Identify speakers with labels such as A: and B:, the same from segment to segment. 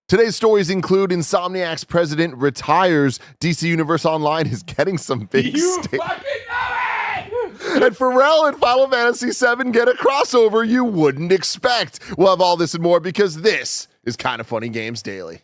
A: Today's stories include Insomniac's president retires, DC Universe Online is getting some big
B: fucking know it!
A: and Pharrell and Final Fantasy 7 get a crossover you wouldn't expect. We'll have all this and more because this is Kinda Funny Games Daily.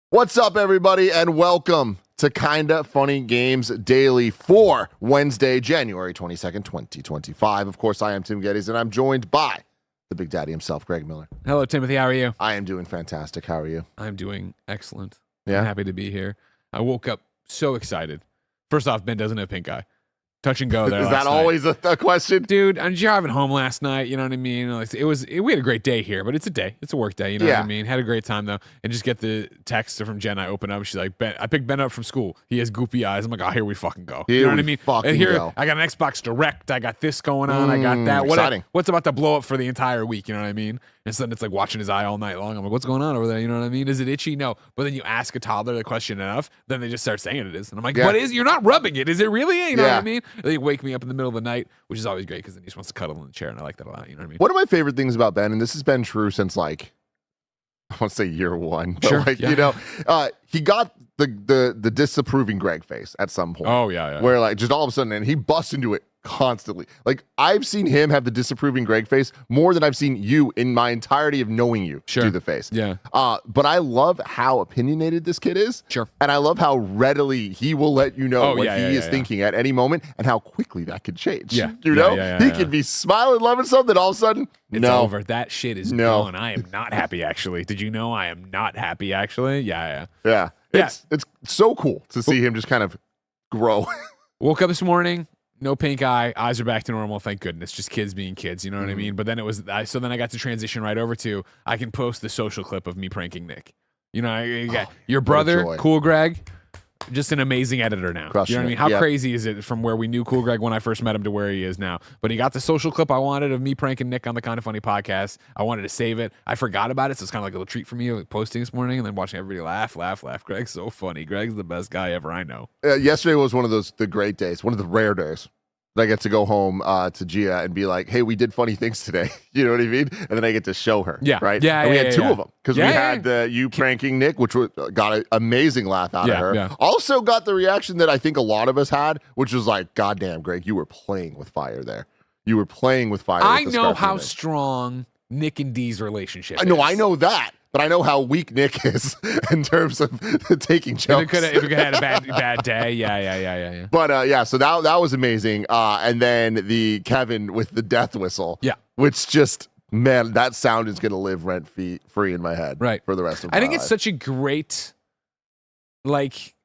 A: What's up, everybody, and welcome to Kinda Funny Games Daily for Wednesday, January 22nd, 2025. Of course, I am Tim Geddes, and I'm joined by the Big Daddy himself, Greg Miller.
B: Hello, Timothy. How are you?
A: I am doing fantastic. How are you?
B: I'm doing excellent.
A: Yeah?
B: I'm happy to be here. I woke up so excited. First off, Ben doesn't have pink eye. Touch and go there.
A: Is that always a question?
B: Dude, I'm driving home last night, you know what I mean? Like, we had a great day here, but it's a day. It's a work day, you know what I mean? Had a great time, though. And just get the text from Jen. I open up, she's like, Ben, I picked Ben up from school. He has goopy eyes. I'm like, oh, here we fucking go. You know what I mean? And here, I got an Xbox Direct. I got this going on. I got that.
A: Exciting.
B: What's about to blow up for the entire week, you know what I mean? And suddenly it's like watching his eye all night long. I'm like, what's going on over there? You know what I mean? Is it itchy? No. But then you ask a toddler the question enough, then they just start saying it is. And I'm like, what is? You're not rubbing it. Is it really? You know what I mean? And they wake me up in the middle of the night, which is always great because then he just wants to cuddle in the chair, and I like that a lot. You know what I mean?
A: One of my favorite things about Ben, and this has been true since like, I want to say year one, but
B: sure,
A: you know, he got the disapproving Greg face at some point.
B: Oh, yeah.
A: Where like just all of a sudden, and he busts into it constantly. Like I've seen him have the disapproving Greg face more than I've seen you in my entirety of knowing you do the face.
B: Yeah.
A: But I love how opinionated this kid is.
B: Sure.
A: And I love how readily he will let you know what he is thinking at any moment and how quickly that could change.
B: Yeah.
A: You know? He could be smiling, loving something, all of a sudden,
B: it's over. That shit is gone. I am not happy, actually. Did you know I am not happy, actually? Yeah.
A: It's so cool to see him just kind of grow.
B: Woke up this morning, no pink eye, eyes are back to normal, thank goodness. Just kids being kids, you know what I mean? But then so then I got to transition right over to, I can post the social clip of me pranking Nick. You know, you got your brother, Cool Greg, just an amazing editor now.
A: Crushing
B: you know what I mean? How crazy is it from where we knew Cool Greg when I first met him to where he is now? But he got the social clip I wanted of me pranking Nick on the Kinda Funny podcast. I wanted to save it. I forgot about it, so it's kind of like a little treat for me, like posting this morning and then watching everybody laugh. Greg's so funny. Greg's the best guy ever I know.
A: Yesterday was one of the great days, one of the rare days that I get to go home to Gia and be like, hey, we did funny things today. You know what I mean? And then I get to show her.
B: Yeah.
A: Right?
B: Yeah.
A: And we had two of them because we
B: had
A: you pranking Nick, which got an amazing laugh out of her.
B: Yeah.
A: Also got the reaction that I think a lot of us had, which was like, God damn, Greg, you were playing with fire there. You were playing with fire.
B: I know how strong Nick and Dee's relationship is.
A: I know that. But I know how weak Nick is in terms of taking jokes.
B: If it could have had a bad day, yeah.
A: But so that was amazing. And then the Kevin with the death whistle, which just, man, that sound is gonna live rent free in my head, for the rest of my life.
B: I think it's such a great, like,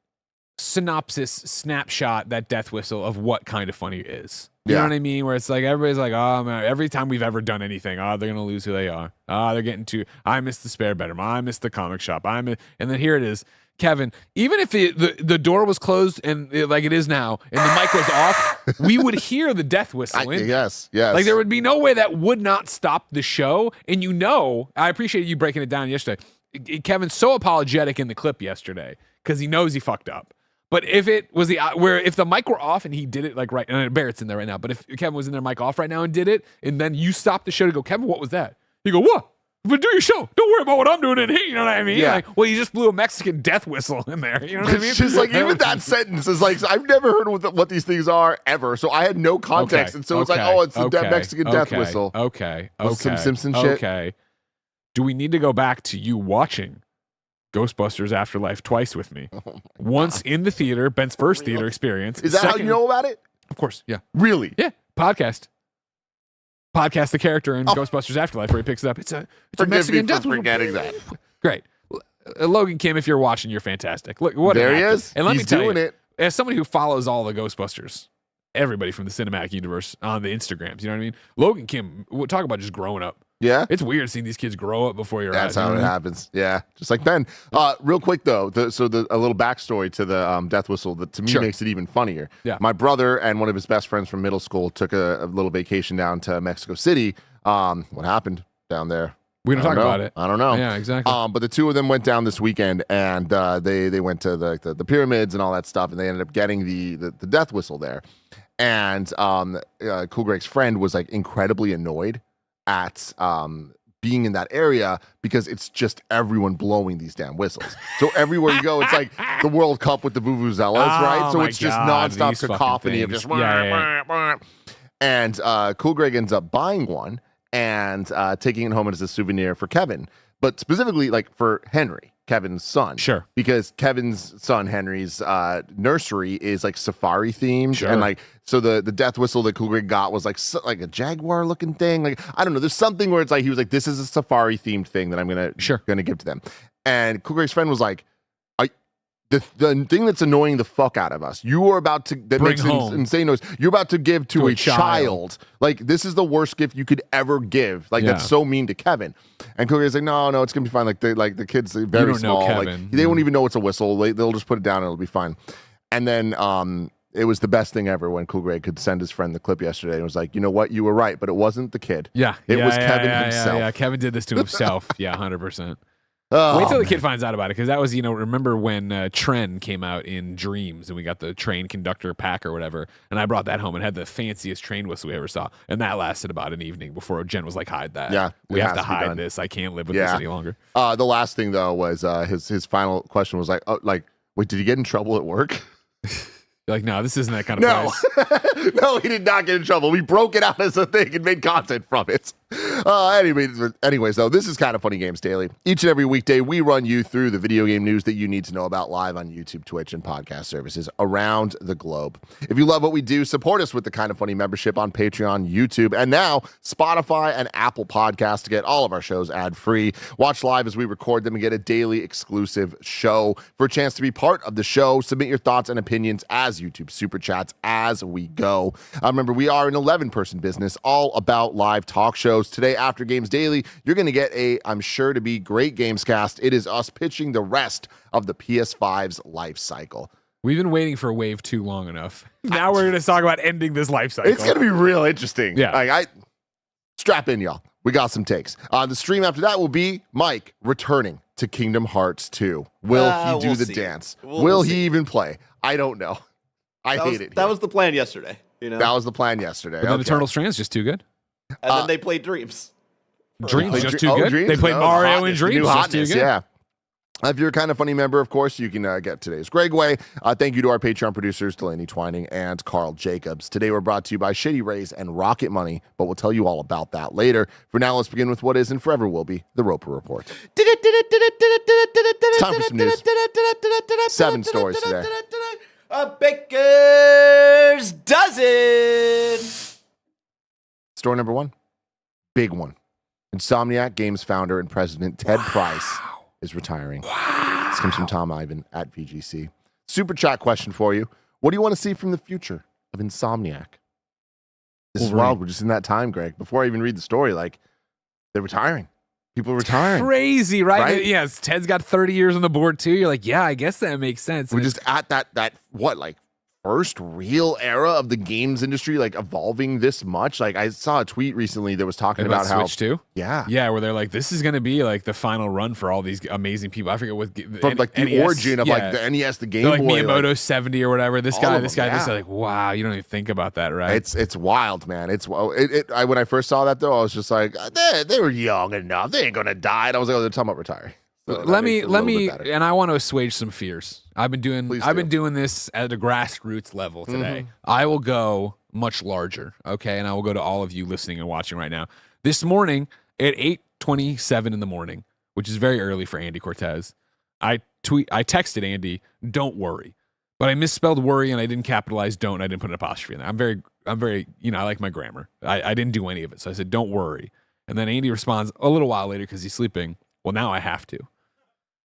B: snapshot, that death whistle of what Kinda Funny is. You know what I mean? Where it's like, everybody's like, oh, man, every time we've ever done anything, they're going to lose who they are. They're getting too, I miss the spare bedroom. I miss the comic shop. And then here it is. Kevin, even if the door was closed and like it is now, and the mic was off, we would hear the death whistling.
A: Yes.
B: Like there would be no way that would not stop the show. And I appreciate you breaking it down yesterday. Kevin's so apologetic in the clip yesterday because he knows he fucked up. But if it was if the mic were off and he did it like right, and Barrett's in there right now, but if Kevin was in there mic off right now and did it, and then you stopped the show to go, Kevin, what was that? You go, what? But do your show. Don't worry about what I'm doing in here. You know what I mean?
A: Yeah.
B: Like, well, you just blew a Mexican death whistle in there. You know what I mean?
A: It's just like, even that sentence is like, I've never heard what these things are ever. So I had no context. And so it's like, oh, it's the Mexican death whistle.
B: Okay.
A: Some Simpson shit.
B: Okay. Do we need to go back to you watching Ghostbusters Afterlife twice with me? Once in the theater, Ben's first theater experience.
A: Is that how you know about it?
B: Of course, yeah.
A: Really?
B: Yeah. Podcast the character in Ghostbusters Afterlife where he picks it up. It's a Mexican death whistle.
A: Forgetting that.
B: Great. Logan Kim, if you're watching, you're fantastic. Look, what
A: there he is.
B: And let
A: He's
B: me tell
A: doing
B: you,
A: it.
B: As somebody who follows all the Ghostbusters, everybody from the cinematic universe on the Instagrams, you know what I mean? Logan Kim, we'll talk about just growing up.
A: Yeah.
B: It's weird seeing these kids grow up before your eyes.
A: That's how it happens. Yeah. Just like Ben. Real quick, though, a little backstory to the death whistle that to me makes it even funnier.
B: Yeah.
A: My brother and one of his best friends from middle school took a little vacation down to Mexico City. What happened down there?
B: We don't talk about it.
A: I don't know.
B: Yeah, exactly.
A: But the two of them went down this weekend, and they went to the pyramids and all that stuff, and they ended up getting the death whistle there. And Cool Greg's friend was like incredibly annoyed at being in that area because it's just everyone blowing these damn whistles. So everywhere you go, it's like the World Cup with the vuvuzelas, right? So it's just nonstop cacophony of just. And Cool Greg ends up buying one and taking it home as a souvenir for Kevin, but specifically like for Henry, Kevin's son.
B: Sure.
A: Because Kevin's son, Henry's nursery is like safari themed.
B: Sure.
A: And like, so the death whistle that Cool Greg got was like a jaguar looking thing. Like, I don't know. There's something where it's like, he was like, this is a safari themed thing that I'm going to give to them. And Cool Greg's friend was like, the thing that's annoying the fuck out of us, you are about to, that makes insane noise, you're about to give to a child. Like, this is the worst gift you could ever give. Like, that's so mean to Kevin. And Cool Greg's like, no, it's going to be fine. Like, the kids are very small. Like, they won't even know it's a whistle. They'll just put it down and it'll be fine. And then it was the best thing ever when Cool Greg could send his friend the clip yesterday and was like, you know what, you were right, but it wasn't the kid. It was Kevin himself.
B: Yeah, Kevin did this to himself. 100%. Wait till the kid finds out about it, because that was, remember when Tren came out in Dreams and we got the train conductor pack or whatever, and I brought that home and had the fanciest train whistle we ever saw, and that lasted about an evening before Jen was like, hide that.
A: Yeah,
B: we have to hide this. I can't live with this any longer.
A: The last thing though was his final question was like, wait, did he get in trouble at work?
B: You're like, no, this isn't that kind of place.
A: No, he did not get in trouble. We broke it out as a thing and made content from it. Anyways, though, this is Kind of Funny Games Daily. Each and every weekday, we run you through the video game news that you need to know about live on YouTube, Twitch, and podcast services around the globe. If you love what we do, support us with the Kind of Funny membership on Patreon, YouTube, and now Spotify and Apple Podcasts to get all of our shows ad-free. Watch live as we record them and get a daily exclusive show. For a chance to be part of the show, submit your thoughts and opinions as YouTube Super Chats as we go. Remember, we are an 11-person business all about live talk shows. Today, after Games Daily, you're going to get I'm sure to be great GAMESCAST. It is us pitching the rest of the PS5's life cycle.
B: We've been waiting for Wave 2 long enough. Now we're going to talk about ending this life cycle.
A: It's going to be real interesting.
B: Yeah.
A: Strap in, y'all. We got some takes. The stream after that will be Mike returning to Kingdom Hearts 2. Will he do the dance? Will he even play? I don't know. I hate it.
C: That was the plan yesterday.
A: That was the plan yesterday.
B: But then Eternal Strand's just too good.
C: And then they played Dreams.
B: Dreams just too good. Dreams? They played Mario and Dreams just too good.
A: Yeah. If you're a Kind of Funny member, of course, you can get today's Gregway. Thank you to our Patreon producers, Delaney Twining and Carl Jacobs. Today, we're brought to you by Shitty Rays and Rocket Money, but we'll tell you all about that later. For now, let's begin with what is and forever will be the Roper Report. It's time for some news. 7 stories today.
C: A baker's dozen.
A: Story number 1, big one. Insomniac Games founder and president Ted Price is retiring. This comes from Tom Ivan at VGC. Super chat question for you. What do you want to see from the future of Insomniac? This is wild. We're just in that time, Greg. Before I even read the story, they're retiring. People are retiring.
B: Crazy, right? Yes, Ted's got 30 years on the board too. You're like, yeah, I guess that makes sense.
A: We're just at that first real era of the games industry, evolving this much. I saw a tweet recently that was talking about how
B: Switch 2?
A: Yeah,
B: where they're like, this is going to be the final run for all these amazing people. I forget what
A: from the NES, origin of the NES, the Game Boy,
B: Miyamoto 70 or whatever. This guy. Wow, you don't even think about that, right?
A: It's wild, man. When I first saw that though, I was just like, they were young enough. They ain't gonna die. And I was like, they're talking about retiring. So
B: let me, and I want to assuage some fears. I've been doing this at a grassroots level today. I will go much larger, okay? And I will go to all of you listening and watching right now. This morning at 8:27 in the morning, which is very early for Andy Cortez, I texted Andy, "Don't worry," but I misspelled worry and I didn't capitalize don't. And I didn't put an apostrophe in there. I'm very, I like my grammar. I didn't do any of it, so I said, "Don't worry." And then Andy responds a little while later because he's sleeping. Well, now I have to.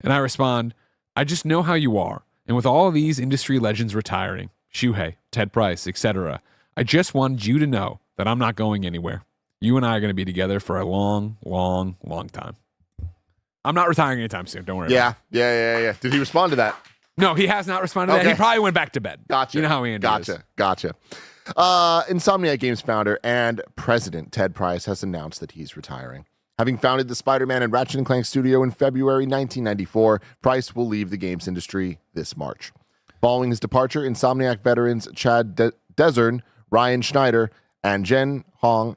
B: And I respond, I just know how you are. And with all of these industry legends retiring, Shuhei, Ted Price, etc., I just wanted you to know that I'm not going anywhere. You and I are going to be together for a long, long, long time. I'm not retiring anytime soon. Don't worry.
A: Yeah. Did he respond to that?
B: No, he has not responded to that. He probably went back to bed.
A: Gotcha.
B: You know how Andy is.
A: Gotcha. Insomniac Games founder and president Ted Price has announced that he's retiring. Having founded the Spider-Man and Ratchet & Clank studio in February 1994, Price will leave the games industry this March. Following his departure, Insomniac veterans Chad Desern, Ryan Schneider, and Jen Hong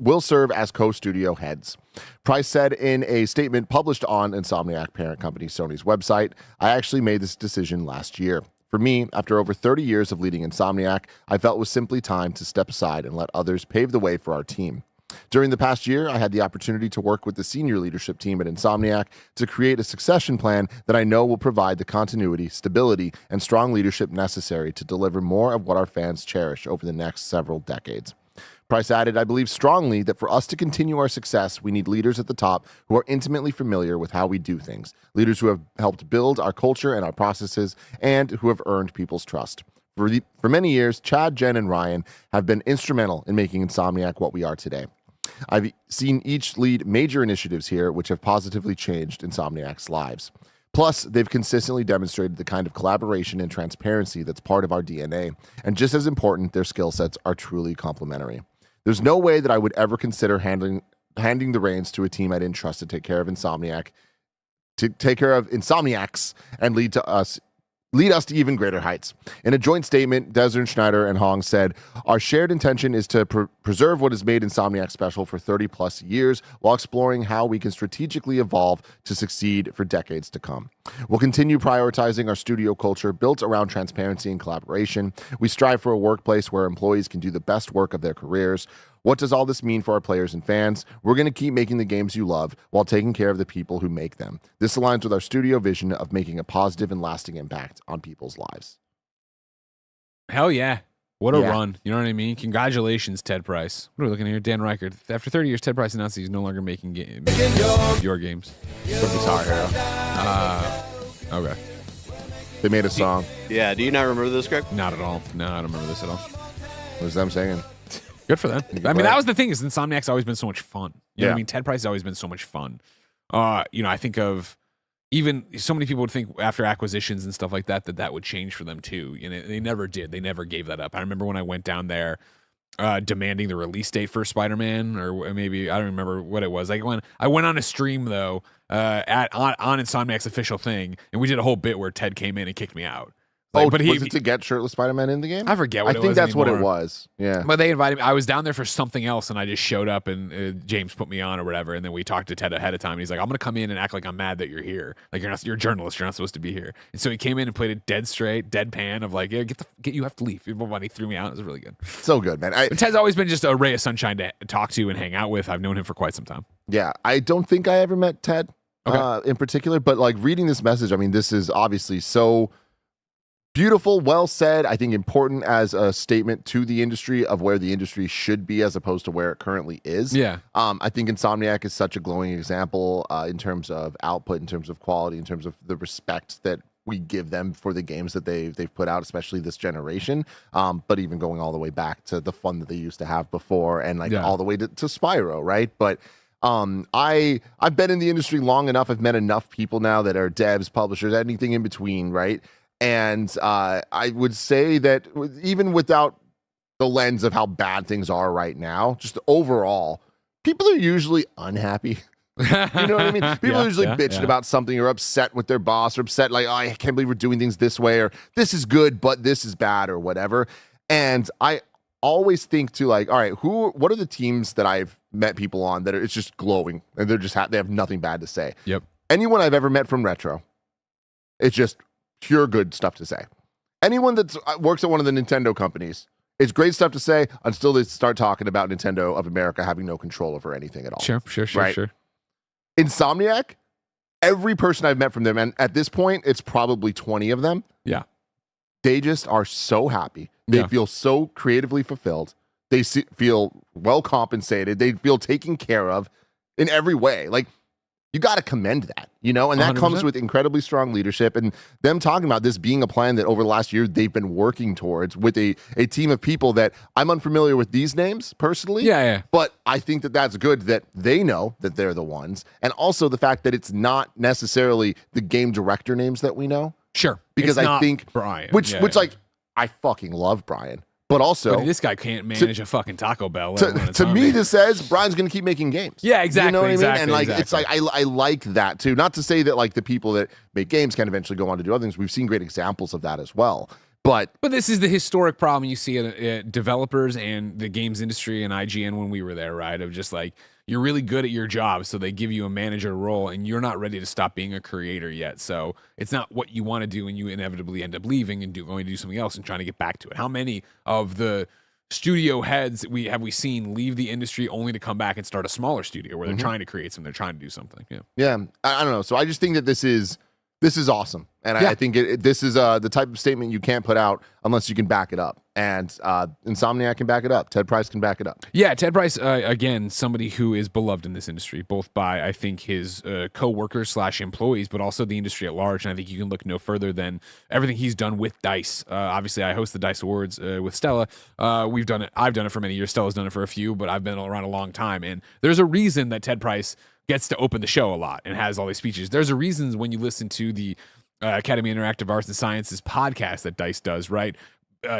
A: will serve as co-studio heads. Price said in a statement published on Insomniac parent company Sony's website, "I actually made this decision last year. For me, after over 30 years of leading Insomniac, I felt it was simply time to step aside and let others pave the way for our team. During the past year, I had the opportunity to work with the senior leadership team at Insomniac to create a succession plan that I know will provide the continuity, stability, and strong leadership necessary to deliver more of what our fans cherish over the next several decades." Price added, "I believe strongly that for us to continue our success, we need leaders at the top who are intimately familiar with how we do things, leaders who have helped build our culture and our processes, and who have earned people's trust. For many years, Chad, Jen, and Ryan have been instrumental in making Insomniac what we are today. I've seen each lead major initiatives here which have positively changed Insomniac's lives. Plus, they've consistently demonstrated the kind of collaboration and transparency that's part of our DNA, and just as important, their skill sets are truly complementary. There's no way that I would ever consider handing the reins to a team I didn't trust to take care of Insomniacs and lead us to even greater heights." In a joint statement, Desert, Schneider, and Hong said, "Our shared intention is to preserve what has made Insomniac special for 30 plus years while exploring how we can strategically evolve to succeed for decades to come. We'll continue prioritizing our studio culture built around transparency and collaboration. We strive for a workplace where employees can do the best work of their careers. What does all this mean for our players and fans? We're going to keep making the games you love while taking care of the people who make them. This aligns with our studio vision of making a positive and lasting impact on people's lives."
B: Hell yeah. What a run. You know what I mean? Congratulations, Ted Price. What are we looking at here? Dan Reichert. After 30 years, Ted Price announced he's no longer making your games.
A: For Guitar Hero.
B: Okay.
A: They made a song.
C: Yeah, do you not remember this, Greg?
B: Not at all. No, I don't remember this at all.
A: What was them saying?
B: Good for them. I mean, that was the thing, is Insomniac's always been so much fun. You know what I mean? Ted Price has always been so much fun. I think of even so many people would think after acquisitions and stuff like that, that would change for them too. They never did. They never gave that up. I remember when I went down there demanding the release date for Spider-Man, or maybe, I don't remember what it was. I went on a stream though, on Insomniac's official thing, and we did a whole bit where Ted came in and kicked me out.
A: But was it to get shirtless Spider-Man in the game?
B: I forget what it was.
A: I think that's
B: anymore.
A: what it was. Yeah.
B: But they invited me. I was down there for something else, and I just showed up, and James put me on or whatever. And then we talked to Ted ahead of time. And he's like, "I'm going to come in and act like I'm mad that you're here. Like you're a journalist. You're not supposed to be here." And so he came in and played it dead straight, deadpan of like, "Yeah, you have to leave." He threw me out. It was really good.
A: So good, man.
B: But Ted's always been just a ray of sunshine to talk to and hang out with. I've known him for quite some time.
A: Yeah, I don't think I ever met Ted in particular, but like reading this message, I mean, this is obviously so beautiful, well said. I think important as a statement to the industry of where the industry should be as opposed to where it currently is.
B: Yeah.
A: I think Insomniac is such a glowing example in terms of output, in terms of quality, in terms of the respect that we give them for the games that they've put out, especially this generation. But even going all the way back to the fun that they used to have before, and all the way to Spyro, right? But I've been in the industry long enough. I've met enough people now that are devs, publishers, anything in between, right? And I would say that even without the lens of how bad things are right now, just overall, people are usually unhappy. You know what I mean? People are usually bitching about something or upset with their boss or upset like, "Oh, I can't believe we're doing things this way," or "This is good, but this is bad," or whatever. And I always think to like, all right, what are the teams that I've met people on that it's just glowing and they're just they have nothing bad to say.
B: Yep.
A: Anyone I've ever met from Retro, it's just pure good stuff to say. Anyone that works at one of the Nintendo companies, it's great stuff to say until they start talking about Nintendo of America having no control over anything at all.
B: Sure.
A: Right? Insomniac, every person I've met from them, and at this point, it's probably 20 of them.
B: Yeah.
A: They just are so happy. They feel so creatively fulfilled. They feel well compensated. They feel taken care of in every way. Like, you got to commend that, and that
B: 100%.
A: comes with incredibly strong leadership and them talking about this being a plan that over the last year they've been working towards with a team of people that I'm unfamiliar with these names personally.
B: Yeah.
A: But I think that that's good that they know that they're the ones. And also the fact that it's not necessarily the game director names that we know.
B: Sure.
A: Because
B: It's
A: I
B: not
A: think
B: Brian.
A: Which I fucking love Brian. But also,
B: But this guy can't manage a fucking Taco Bell.
A: to me, this says Brian's going to keep making games.
B: Yeah, exactly.
A: You know what
B: exactly,
A: I mean? And like,
B: exactly.
A: it's like I like that too. Not to say that like the people that make games can eventually go on to do other things. We've seen great examples of that as well. But
B: this is the historic problem you see at developers and the games industry and IGN when we were there, right? Of just like, you're really good at your job, so they give you a manager role, and you're not ready to stop being a creator yet. So it's not what you want to do, and you inevitably end up leaving and going to do something else and trying to get back to it. How many of the studio heads we seen leave the industry only to come back and start a smaller studio where they're trying to create something, they're trying to do something?
A: Yeah, I don't know. So I just think that this is awesome. And I think this is the type of statement you can't put out unless you can back it up. And Insomniac can back it up. Ted Price can back it up.
B: Yeah, Ted Price, again, somebody who is beloved in this industry, both by, I think, his co-workers / employees, but also the industry at large. And I think you can look no further than everything he's done with DICE. Obviously, I host the DICE Awards with Stella. We've done it. I've done it for many years. Stella's done it for a few, but I've been around a long time. And there's a reason that Ted Price gets to open the show a lot and has all these speeches. There's a reason when you listen to the Academy of Interactive Arts and Sciences podcast that DICE does, right?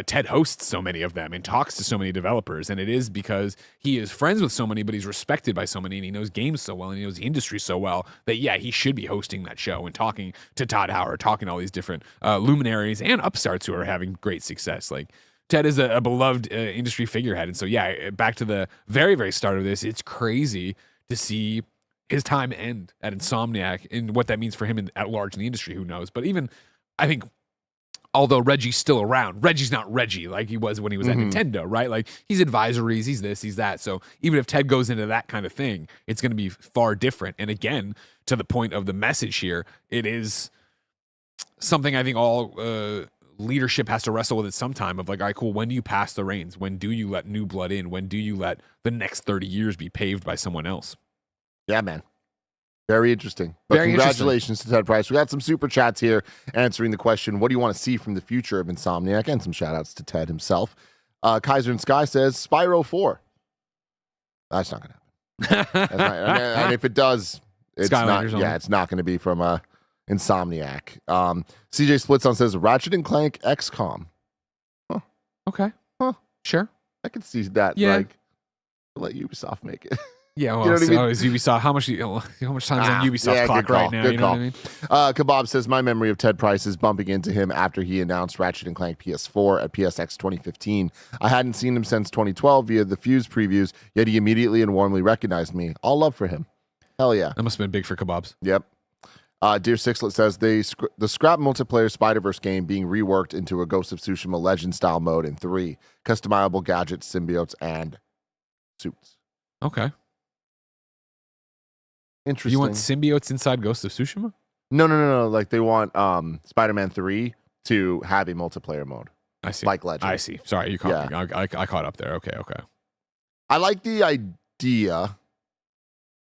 B: Ted hosts so many of them and talks to so many developers, and it is because he is friends with so many, but he's respected by so many, and he knows games so well, and he knows the industry so well that, yeah, he should be hosting that show and talking to Todd Howard, talking to all these different luminaries and upstarts who are having great success. Like, Ted is a beloved industry figurehead, and so, yeah, back to the very, very start of this, it's crazy to see his time end at Insomniac and what that means for him at large in the industry, who knows? But even, I think, although Reggie's still around, Reggie's not Reggie like he was when he was at Nintendo, right? Like, he's advisories, he's this, he's that. So even if Ted goes into that kind of thing, it's going to be far different. And again, to the point of the message here, it is something I think all leadership has to wrestle with at some time of like, all right, cool, when do you pass the reins? When do you let new blood in? When do you let the next 30 years be paved by someone else?
A: Yeah, man. Very interesting. But
B: Very
A: congratulations to Ted Price. We got some super chats here answering the question, what do you want to see from the future of Insomniac? And some shout outs to Ted himself. Kaiser and Sky says Spyro 4. That's not going to happen. And if it does, it's not. Yeah, it's not going to be from Insomniac. CJ Splitson says Ratchet and Clank XCOM. Huh.
B: Okay.
A: Huh.
B: Sure.
A: I can see that.
B: Yeah.
A: Like, let Ubisoft make it.
B: Yeah, well,
A: you know what I mean?
B: is Ubisoft, how much time's on Ubisoft's clock right now?
A: Good
B: you know
A: call.
B: what I mean?
A: Kebab says, my memory of Ted Price is bumping into him after he announced Ratchet and Clank PS4 at PSX 2015. I hadn't seen him since 2012 via the Fuse previews, yet he immediately and warmly recognized me. All love for him. Hell yeah.
B: That must have been big for Kebabs.
A: Yep. Dear Sixlet says, the scrap multiplayer Spider-Verse game being reworked into a Ghost of Tsushima Legend-style mode in 3. Customizable gadgets, symbiotes, and suits.
B: Okay.
A: Interesting.
B: You want symbiotes inside Ghost of Tsushima?
A: No. Like, they want Spider-Man 3 to have a multiplayer mode.
B: I see.
A: Like Legend.
B: I see. Sorry, you caught me. I caught up there. Okay.
A: I like the idea.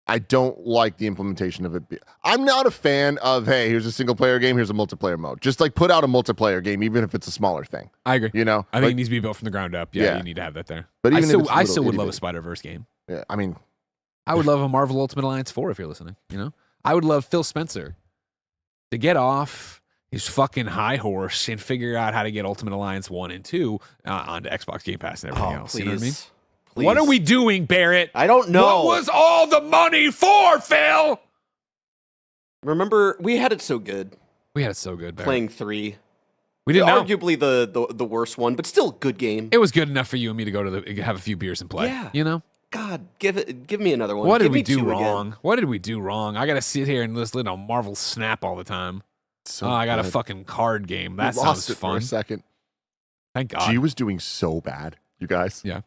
A: I don't like the implementation of it. I'm not a fan of, hey, here's a single-player game, here's a multiplayer mode. Just, like, put out a multiplayer game, even if it's a smaller thing.
B: I agree.
A: You know?
B: I think it needs to be built from the ground up. Yeah, you need to have that there.
A: But even
B: I still would love a Spider-Verse game.
A: Yeah, I mean...
B: I would love a Marvel Ultimate Alliance 4 if you're listening, you know? I would love Phil Spencer to get off his fucking high horse and figure out how to get Ultimate Alliance 1 and 2 onto Xbox Game Pass and everything else.
C: Please.
B: You know what I mean?
C: Please.
B: What are we doing, Barrett?
C: I don't know.
B: What was all the money for, Phil?
C: Remember, we had it so good.
B: We had it so good, Barrett.
C: Playing 3.
B: We didn't know.
C: Arguably the worst one, but still a good game.
B: It was good enough for you and me to go to have a few beers and play.
C: Yeah.
B: You know?
C: God, give me another one.
B: What did
C: Give
B: we
C: me
B: do
C: 2
B: wrong?
C: again.
B: What did we do wrong? I gotta sit here and listen to Marvel Snap all the time.
A: So
B: I got a
A: good.
B: fucking card game. That
A: We
B: sounds
A: lost it
B: fun.
A: for a second.
B: Thank God.
A: G was doing so bad, you guys.
B: Yeah.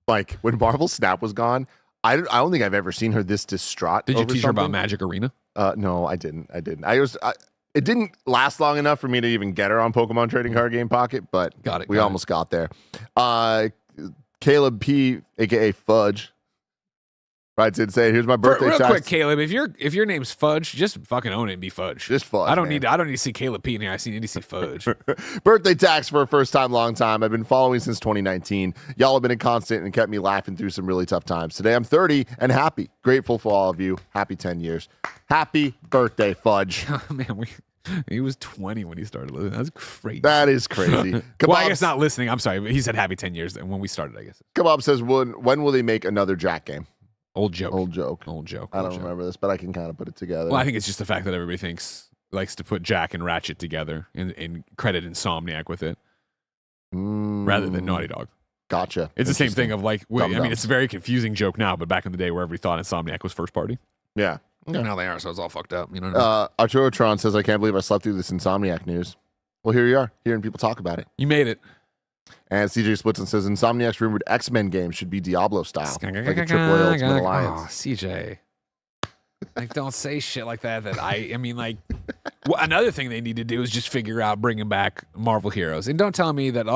A: Like, when Marvel Snap was gone, I don't think I've ever seen her this distraught.
B: Did you
A: over
B: teach her about
A: something.
B: Magic Arena?
A: No, I didn't. It didn't last long enough for me to even get her on Pokemon Trading Card Game Pocket, but we almost got there. Caleb P, aka Fudge, writes in saying, "Here's my birthday
B: Real
A: text."
B: quick, Caleb, if your name's Fudge, just fucking own it and be Fudge.
A: Just Fudge.
B: I don't
A: man.
B: need to see Caleb P in here. I need to see Fudge.
A: Birthday tax for a first time, long time. I've been following since 2019. Y'all have been a constant and kept me laughing through some really tough times. Today I'm 30 and happy. Grateful for all of you. Happy 10 years. Happy birthday, Fudge.
B: Man, He was 20 when he started listening. That's crazy.
A: That is crazy.
B: Well, I guess not listening. I'm sorry, but he said happy 10 years when we started, I guess.
A: Kebab says, when will they make another Jack game?
B: Old joke.
A: Old joke.
B: I
A: don't remember this, but I can kind of put it together.
B: Well, I think it's just the fact that everybody likes to put Jack and Ratchet together and credit Insomniac with it rather than Naughty Dog.
A: Gotcha.
B: It's the same thing of like, I mean,
A: Dum-dums.
B: it's a very confusing joke now, but back in the day where everybody thought Insomniac was first party.
A: Yeah. Okay.
B: Now they are, so it's all fucked up. You know what I mean?
A: Arturo Tron says, I can't believe I slept through this Insomniac news. Well, here you are, hearing people talk about it.
B: You made it.
A: And CJ Splitson says, Insomniac's rumored X-Men game should be Diablo style. Like a AAA Ultimate Alliance.
B: Oh, CJ. Like, don't say shit like that. I mean, like, another thing they need to do is just figure out bringing back Marvel Heroes. And don't tell me that,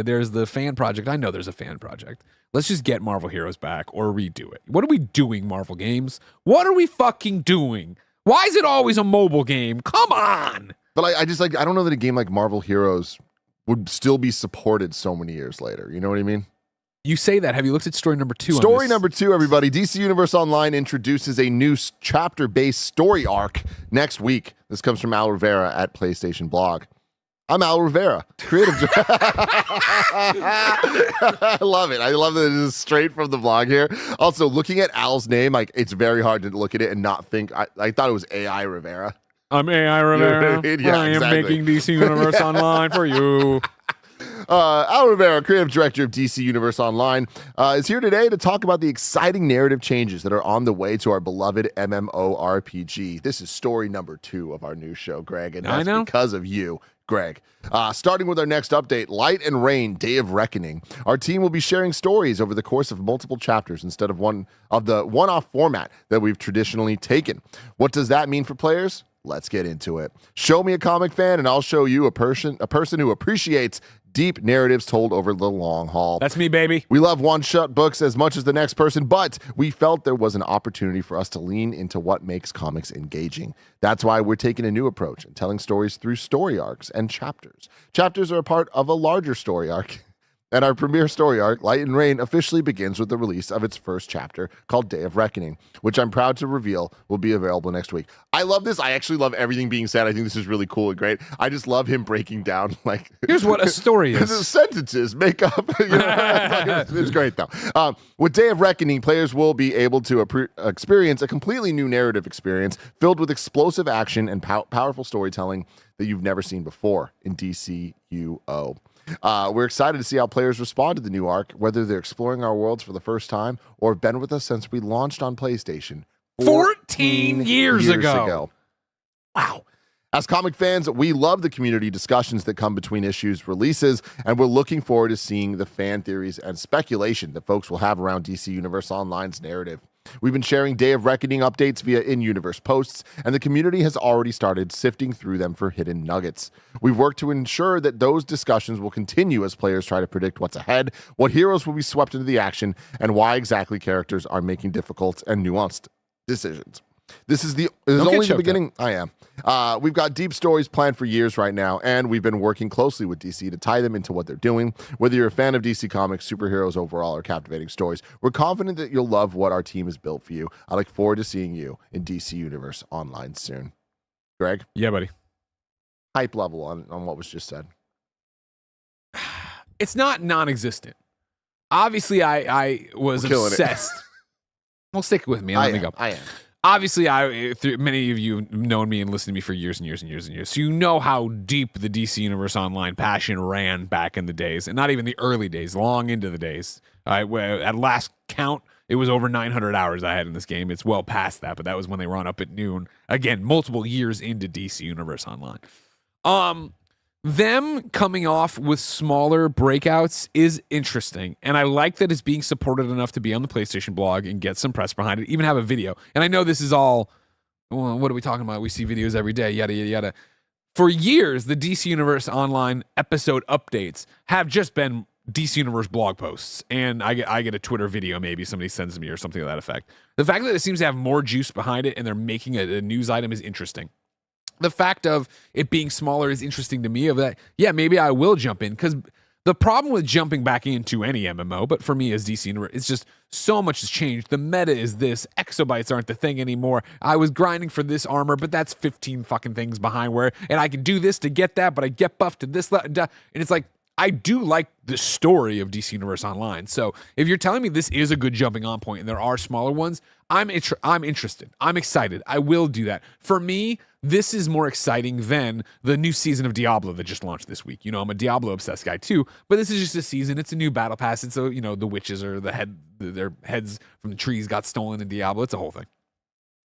B: there's the fan project. I know there's a fan project. Let's just get Marvel Heroes back or redo it. What are we doing, Marvel Games? What are we fucking doing? Why is it always a mobile game? Come on.
A: But I don't know that a game like Marvel Heroes would still be supported so many years later. You know what I mean?
B: You say that. Have you looked at story number 2?
A: Story number 2, everybody. DC Universe Online introduces a new chapter-based story arc next week. This comes from Al Rivera at PlayStation Blog. I'm Al Rivera, creative. I love it. I love that it is straight from the blog here. Also, looking at Al's name, like it's very hard to look at it and not think. I thought it was AI Rivera.
B: I'm AI Rivera.
A: Yeah,
B: I am
A: exactly.
B: making DC Universe Online for you.
A: Al Rivera, creative director of DC Universe Online, is here today to talk about the exciting narrative changes that are on the way to our beloved MMORPG. This is story number 2 of our new show, Greg, and that's because of you, Greg. Starting with our next update, Light and Rain, Day of Reckoning. Our team will be sharing stories over the course of multiple chapters instead of the one-off format that we've traditionally taken. What does that mean for players? Let's get into it. Show me a comic fan, and I'll show you a person who appreciates deep narratives told over the long haul.
B: That's me, baby.
A: We love one-shot books as much as the next person, but we felt there was an opportunity for us to lean into what makes comics engaging. That's why we're taking a new approach and telling stories through story arcs and chapters. Chapters are a part of a larger story arc. And our premiere story arc, Light and Rain, officially begins with the release of its first chapter called Day of Reckoning, which I'm proud to reveal will be available next week. I love this. I actually love everything being said. I think this is really cool and great. I just love him breaking down, like...
B: Here's what a story is.
A: Sentences make up. It's great, though. With Day of Reckoning, players will be able to experience a completely new narrative experience filled with explosive action and powerful storytelling that you've never seen before in DCUO. We're excited to see how players respond to the new arc, whether they're exploring our worlds for the first time or have been with us since we launched on PlayStation
B: 14 years ago.
A: Wow. As comic fans, we love the community discussions that come between issues releases, and we're looking forward to seeing the fan theories and speculation that folks will have around DC Universe Online's narrative. We've been sharing Day of Reckoning updates via in-universe posts, and the community has already started sifting through them for hidden nuggets. We've worked to ensure that those discussions will continue as players try to predict what's ahead, what heroes will be swept into the action, and why exactly characters are making difficult and nuanced decisions. This is only the beginning. I am. We've got deep stories planned for years right now, and we've been working closely with DC to tie them into what they're doing. Whether you're a fan of DC Comics, superheroes overall, or captivating stories, we're confident that you'll love what our team has built for you. I look forward to seeing you in DC Universe Online soon. Greg?
B: Yeah, buddy.
A: Hype level on what was just said.
B: It's not non-existent. Obviously, I was obsessed. Well, stick with me. Let me go.
A: I am.
B: Obviously, many of you have known me and listened to me for years and years and years and years. So you know how deep the DC Universe Online passion ran back in the days, and not even the early days, long into the days. At last count, it was over 900 hours I had in this game. It's well past that, but that was when they were on up at noon. Again, multiple years into DC Universe Online. Them coming off with smaller breakouts is interesting, and I like that it's being supported enough to be on the PlayStation blog and get some press behind it, even have a video. And I know this is all, well, what are we talking about? We see videos every day, yada, yada, yada. For years, the DC Universe Online episode updates have just been DC Universe blog posts, and I get a Twitter video, maybe somebody sends me or something to that effect. The fact that it seems to have more juice behind it and they're making a news item is interesting. The fact of it being smaller is interesting to me. Of that, yeah, maybe I will jump in, because The problem with jumping back into any MMO, but for me as DC Universe, it's just so much has changed. The meta is this. Exobytes aren't the thing anymore. I was grinding for this armor, but that's 15 fucking things behind and I can do this to get that, but I get buffed to this. And it's like, I do like the story of DC Universe Online. So if you're telling me this is a good jumping on point and there are smaller ones, I'm interested. I'm excited. I will do that. For me, this is more exciting than the new season of Diablo that just launched this week. I'm a Diablo obsessed guy too, but this is just a season. It's a new battle pass. It's the witches or their heads from the trees got stolen in Diablo. It's a whole thing.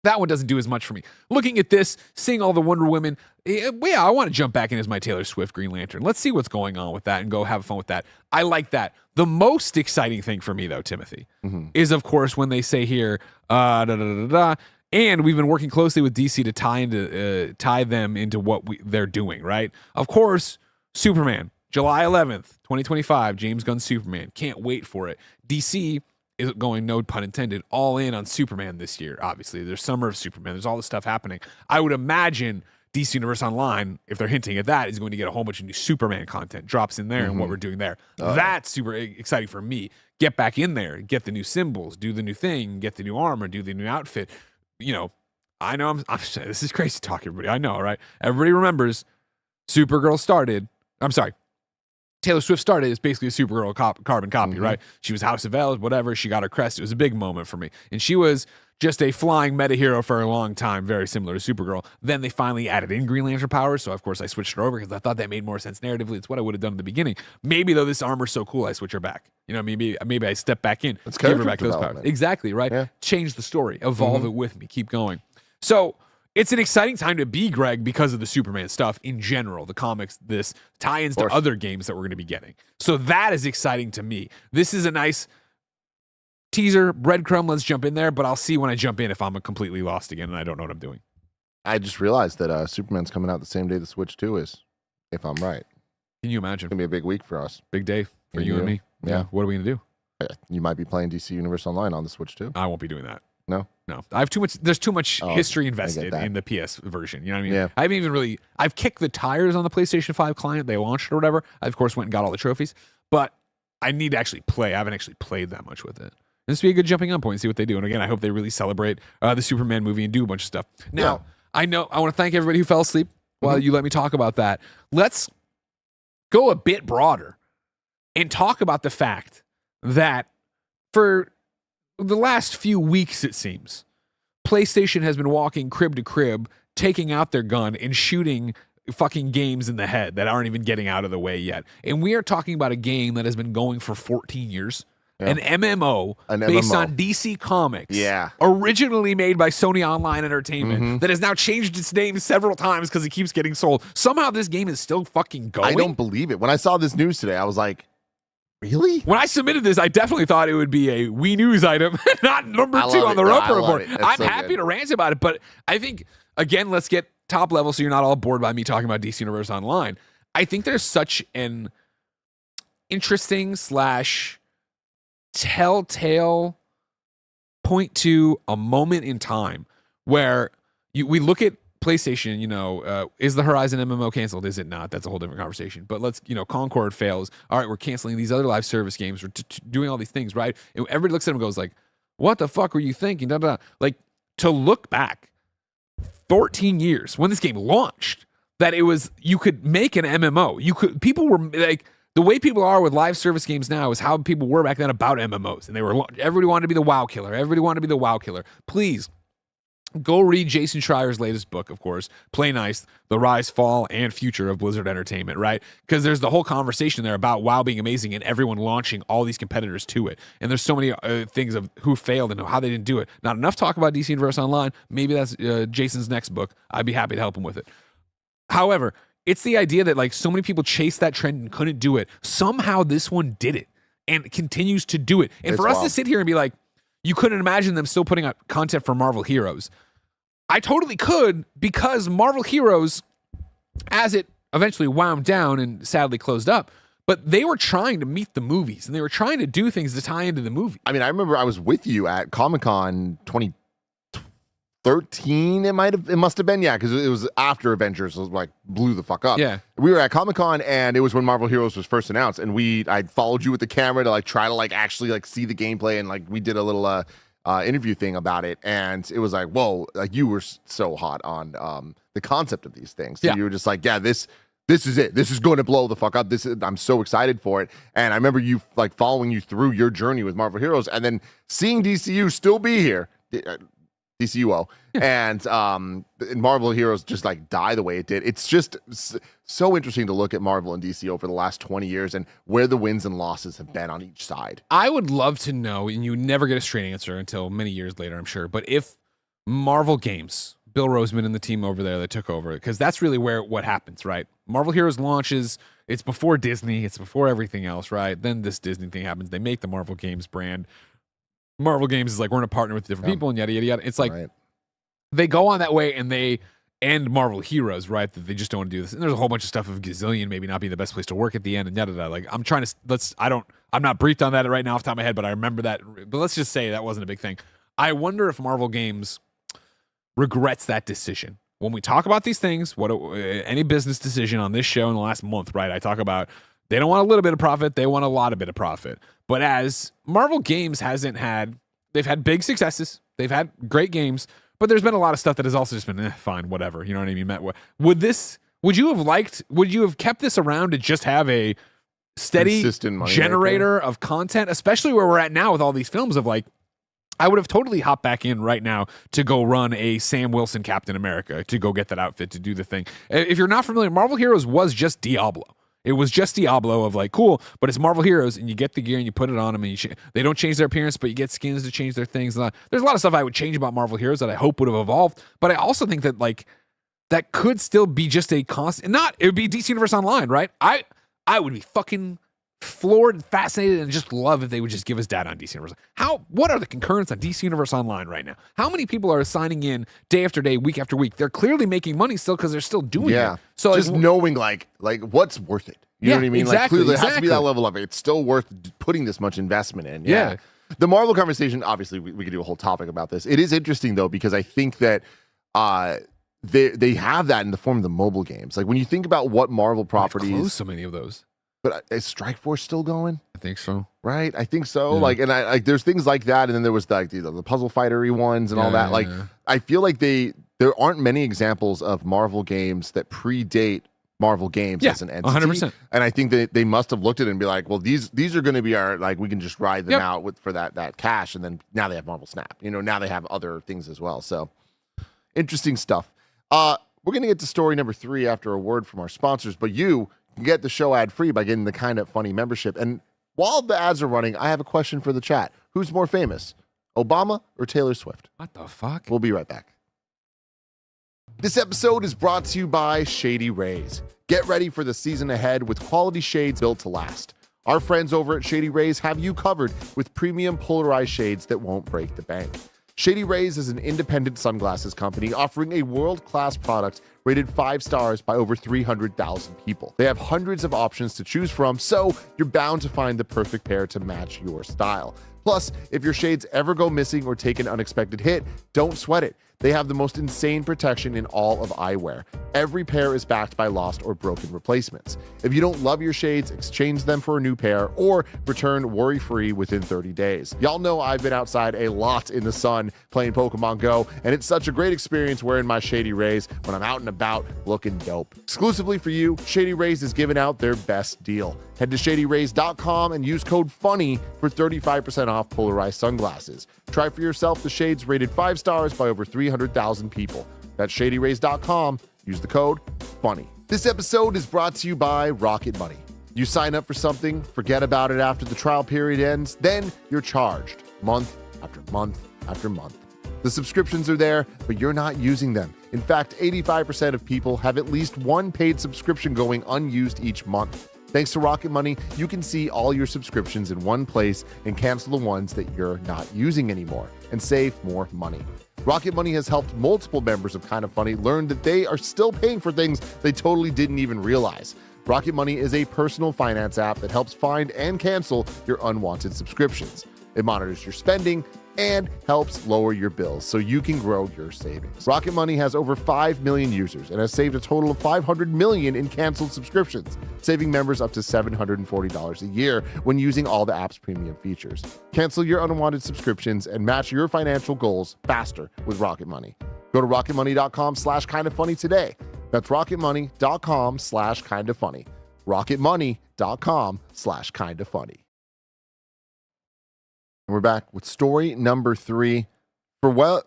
B: That one doesn't do as much for me. Looking at this, seeing all the Wonder Women, I want to jump back in as my Taylor Swift Green Lantern. Let's see what's going on with that and go have fun with that. I like that. The most exciting thing for me, though, Timothy, is, of course, when they say here, and we've been working closely with DC to tie them into what they're doing, right? Of course, Superman, July 11th, 2025, James Gunn's Superman. Can't wait for it. DC is going, no pun intended, all in on Superman this year. Obviously, there's Summer of Superman. There's all this stuff happening. I would imagine DC Universe Online, if they're hinting at that, is going to get a whole bunch of new Superman content drops in there and what we're doing there. That's super exciting for me. Get back in there, get the new symbols, do the new thing, get the new armor, do the new outfit. I know this is crazy talk, everybody. I know, right? Everybody remembers Supergirl started. I'm sorry. Taylor Swift started as basically a Supergirl carbon copy, right? She was House of L, whatever. She got her crest. It was a big moment for me. And she was just a flying meta hero for a long time, very similar to Supergirl. Then they finally added in Green Lantern powers. So, of course, I switched her over because I thought that made more sense narratively. It's what I would have done in the beginning. Maybe, though, this armor's so cool, I switch her back. Maybe I step back in, give her back those powers. Exactly, right? Yeah. Change the story, evolve it with me, keep going. So, it's an exciting time to be Greg because of the Superman stuff in general, the comics, this tie-ins to other games that we're going to be getting. So that is exciting to me. This is a nice teaser, breadcrumb, let's jump in there, but I'll see when I jump in if I'm completely lost again and I don't know what I'm doing.
A: I just realized that Superman's coming out the same day the Switch 2 is, if I'm right.
B: Can you imagine?
A: It's going to be a big week for us.
B: Big day for you and me. Yeah. What are we going to do?
A: You might be playing DC Universe Online on the Switch 2.
B: I won't be doing that.
A: No.
B: I have too much. There's too much history invested in the PS version. You know what I mean?
A: Yeah.
B: I haven't even really. I've kicked the tires on the PlayStation 5 client. They launched it or whatever. I of course went and got all the trophies, but I need to actually play. I haven't actually played that much with it. This would be a good jumping on point and see what they do. And again, I hope they really celebrate the Superman movie and do a bunch of stuff. Now, I know I want to thank everybody who fell asleep while you let me talk about that. Let's go a bit broader and talk about the fact that for the last few weeks, it seems, PlayStation has been walking crib to crib, taking out their gun and shooting fucking games in the head that aren't even getting out of the way yet. And we are talking about a game that has been going for 14 years. Yeah. An MMO based on DC Comics. Yeah. Originally made by Sony Online Entertainment that has now changed its name several times because it keeps getting sold. Somehow this game is still fucking going.
A: I don't believe it. When I saw this news today, I was like, really?
B: When I submitted this, I definitely thought it would be a Wii News item, not number 2 on the Roper Report. I'm so happy to rant about it, but I think, again, let's get top level so you're not all bored by me talking about DC Universe Online. I think there's such an interesting / telltale point to a moment in time where we look at PlayStation, is the Horizon MMO canceled? Is it not? That's a whole different conversation. But let's, Concord fails. All right, we're canceling these other live service games. We're doing all these things, right? And everybody looks at them and goes like, what the fuck were you thinking? Like, to look back 14 years when this game launched, that it was, you could make an MMO. People were like, the way people are with live service games now is how people were back then about MMOs. And everybody wanted to be the WoW killer. Everybody wanted to be the WoW killer. Please, go read Jason Schreier's latest book, of course, Play Nice, The Rise, Fall, and Future of Blizzard Entertainment, right? Because there's the whole conversation there about WoW being amazing and everyone launching all these competitors to it. And there's so many things of who failed and how they didn't do it. Not enough talk about DC Universe Online. Maybe that's Jason's next book. I'd be happy to help him with it. However, it's the idea that like so many people chased that trend and couldn't do it. Somehow this one did it and continues to do it. And for us to sit here and be like, you couldn't imagine them still putting out content for Marvel Heroes. I totally could, because Marvel Heroes, as it eventually wound down and sadly closed up, but they were trying to meet the movies and they were trying to do things to tie into the movie.
A: I mean, I remember I was with you at Comic-Con 2013, 2013. It must have been, yeah, because it was after Avengers was like blew the fuck up.
B: Yeah.
A: We were at Comic-Con and it was when Marvel Heroes was first announced, and I followed you with the camera to like try to like actually like see the gameplay, and like we did a little interview thing about it, and it was like, whoa, like you were so hot on the concept of these things. So you were just like, yeah, this is it. This is going to blow the fuck up. I'm so excited for it. And I remember you like following you through your journey with Marvel Heroes, and then seeing DCU still be here, DCUO, and Marvel Heroes just like die the way it did. It's just so interesting to look at Marvel and DC over the last 20 years and where the wins and losses have been on each side.
B: I would love to know, and you would never get a straight answer until many years later, I'm sure, but if Marvel Games, Bill Roseman and the team over there that took over, because that's really what happens, right? Marvel Heroes launches, it's before Disney, it's before everything else, right? Then this Disney thing happens. They make the Marvel Games brand. Marvel Games is like, we're going to partner with different people and yada, yada, yada. It's like they go on that way and they end Marvel Heroes, right? That they just don't want to do this. And there's a whole bunch of stuff of Gazillion maybe not being the best place to work at the end and yada, yada. Like I'm not briefed on that right now off the top of my head, but I remember that. But let's just say that wasn't a big thing. I wonder if Marvel Games regrets that decision. When we talk about these things, any business decision on this show in the last month, right? I talk about they don't want a little bit of profit, they want a lot of bit of profit. But as Marvel Games they've had big successes, they've had great games, but there's been a lot of stuff that has also just been fine, whatever. You know what I mean? Would you have kept this around to just have a steady generator of content, especially where we're at now with all these films of like, I would have totally hopped back in right now to go run a Sam Wilson Captain America, to go get that outfit, to do the thing. If you're not familiar, Marvel Heroes was just Diablo. It was just Diablo of like, cool, but it's Marvel Heroes, and you get the gear and you put it on them, and they don't change their appearance, but you get skins to change their things. There's a lot of stuff I would change about Marvel Heroes that I hope would have evolved, but I also think that like that could still be just a constant. It would be DC Universe Online, right? I would be fucking floored and fascinated and just love if they would just give us data on DC Universe. What are the concurrents on DC Universe Online right now? How many people are signing in day after day, week after week? They're clearly making money still because they're still doing it. So
A: just knowing like what's worth it. You know what I mean?
B: Exactly,
A: like clearly there has to be that level of it. It's still worth putting this much investment in. Yeah. The Marvel conversation, obviously we could do a whole topic about this. It is interesting though, because I think that they have that in the form of the mobile games. Like when you think about what Marvel properties,
B: closed so many of those.
A: But is Strike Force still going?
B: I think so.
A: Right? I think so. Yeah. Like, and I like there's things like that, and then there was like the puzzle fightery ones and all that. Like, I feel like there aren't many examples of Marvel games that predate Marvel Games as an entity.
B: 100%.
A: And I think that they must have looked at it and be like, well, these are going to be our, like, we can just ride them out for that cash, and then now they have Marvel Snap. You know, now they have other things as well. So interesting stuff. We're going to get to story number 3 after a word from our sponsors, but you can get the show ad-free by getting the Kinda Funny membership. And while the ads are running, I have a question for the chat. Who's more famous, Obama or Taylor Swift?
B: What the fuck?
A: We'll be right back. This episode is brought to you by Shady Rays. Get ready for the season ahead with quality shades built to last. Our friends over at Shady Rays have you covered with premium polarized shades that won't break the bank. Shady Rays is an independent sunglasses company offering a world-class product rated 5 stars by over 300,000 people. They have hundreds of options to choose from, so you're bound to find the perfect pair to match your style. Plus, if your shades ever go missing or take an unexpected hit, don't sweat it. They have the most insane protection in all of eyewear. Every pair is backed by lost or broken replacements. If you don't love your shades, exchange them for a new pair or return worry-free within 30 days. Y'all know I've been outside a lot in the sun playing Pokemon Go, and it's such a great experience wearing my Shady Rays when I'm out and about looking dope. Exclusively for you, Shady Rays is giving out their best deal. Head to shadyrays.com and use code FUNNY for 35% off polarized sunglasses. Try for yourself the shades rated 5 stars by over 300,000 people. That's shadyrays.com. Use the code FUNNY. This episode is brought to you by Rocket Money. You sign up for something, forget about it after the trial period ends, then you're charged month after month after month. The subscriptions are there, but you're not using them. In fact, 85% of people have at least one paid subscription going unused each month. Thanks to Rocket Money, you can see all your subscriptions in one place and cancel the ones that you're not using anymore and save more money. Rocket Money has helped multiple members of Kinda Funny learn that they are still paying for things they totally didn't even realize. Rocket Money is a personal finance app that helps find and cancel your unwanted subscriptions. It monitors your spending and helps lower your bills so you can grow your savings. Rocket Money has over 5 million users and has saved a total of $500 million in canceled subscriptions, saving members up to $740 a year when using all the app's premium features. Cancel your unwanted subscriptions and match your financial goals faster with Rocket Money. Go to rocketmoney.com/kindafunny today. That's rocketmoney.com/kindafunny. rocketmoney.com/kindafunny. And we're back with story number 3. Pharrell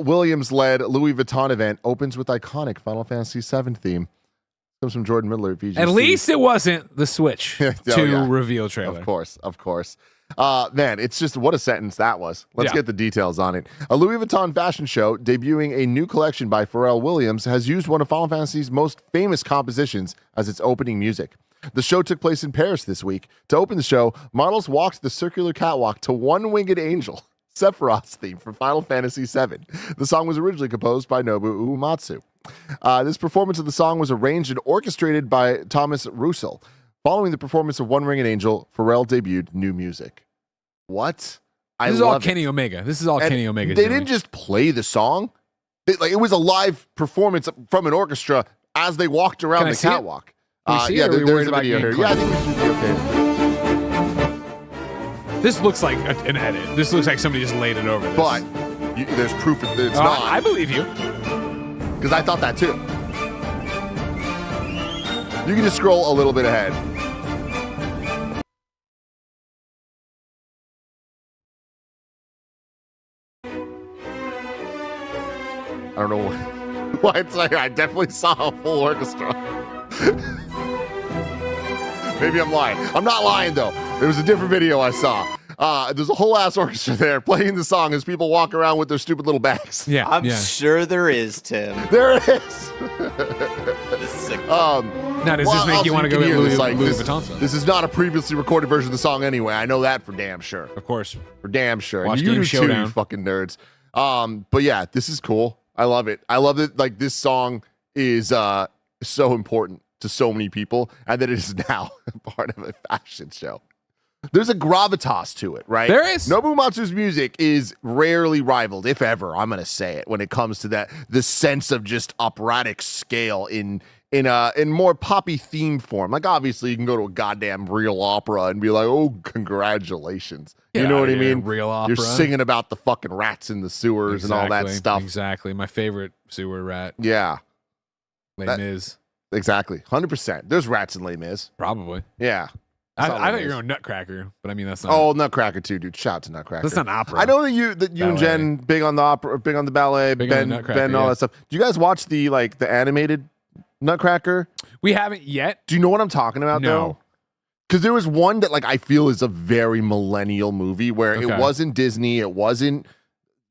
A: Williams-led Louis Vuitton event opens with iconic Final Fantasy VII theme. Comes from Jordan Middler at VGC.
B: At least it wasn't the Switch reveal trailer.
A: Of course. Man, it's just what a sentence that was. Let's get the details on it. A Louis Vuitton fashion show debuting a new collection by Pharrell Williams has used one of Final Fantasy's most famous compositions as its opening music. The show took place in Paris this week. To open the show, models walked the circular catwalk to One Winged Angel, Sephiroth's theme from Final Fantasy VII. The song was originally composed by Nobuo Uematsu. This performance of the song was arranged and orchestrated by Thomas Russell. Following the performance of One Winged Angel, Pharrell debuted new music. What?
B: This is all Kenny Omega. Kenny Omega.
A: They didn't just play the song. It was a live performance from an orchestra as they walked around the catwalk. There's a video here. Yeah, I think we should be okay.
B: This looks like an edit. This looks like somebody just laid it over this.
A: But there's proof that it's not.
B: I believe you.
A: Because I thought that too. You can just scroll a little bit ahead. I don't know why it's like I definitely saw a full orchestra. Maybe I'm lying. I'm not lying, though. It was a different video I saw. There's a whole ass orchestra there playing the song as people walk around with their stupid little bags.
B: Yeah,
C: I'm sure there is, Tim.
A: There it is.
C: This is sick.
B: Now, does this make you want to go get Louis Vuitton stuff?
A: This is not a previously recorded version of the song anyway. I know that for damn sure.
B: Of course.
A: For damn sure.
B: Watch
A: And you
B: Game
A: do too,
B: Showdown.
A: you fucking nerds. But yeah, this is cool. I love it. I love that like this song is so important to so many people and that it is now part of a fashion show. There's a gravitas to it, right?
B: There is.
A: Nobuo Uematsu's music is rarely rivaled, if ever, I'm going to say it, when it comes to the sense of just operatic scale in more poppy theme form. Like, obviously, you can go to a goddamn real opera and be like, oh, congratulations. You know what I mean?
B: Real opera.
A: You're singing about the fucking rats in the sewers and all that stuff.
B: Exactly. My favorite sewer rat.
A: Yeah.
B: Les Mis.
A: Exactly. 100%. There's rats in Les Mis.
B: Probably.
A: Yeah.
B: I thought you were going Nutcracker, but I mean, that's not.
A: Oh, Nutcracker too, dude. Shout out to Nutcracker.
B: That's not an opera.
A: I know that you and Jen big on the opera, big on the ballet,
B: Big on the Nutcracker,
A: Ben, all
B: yeah.
A: that stuff. Do you guys watch the animated Nutcracker?
B: We haven't yet.
A: Do you know what I'm talking about?
B: No.
A: Though? Because there was one that I feel is a very millennial movie where it wasn't Disney, it wasn't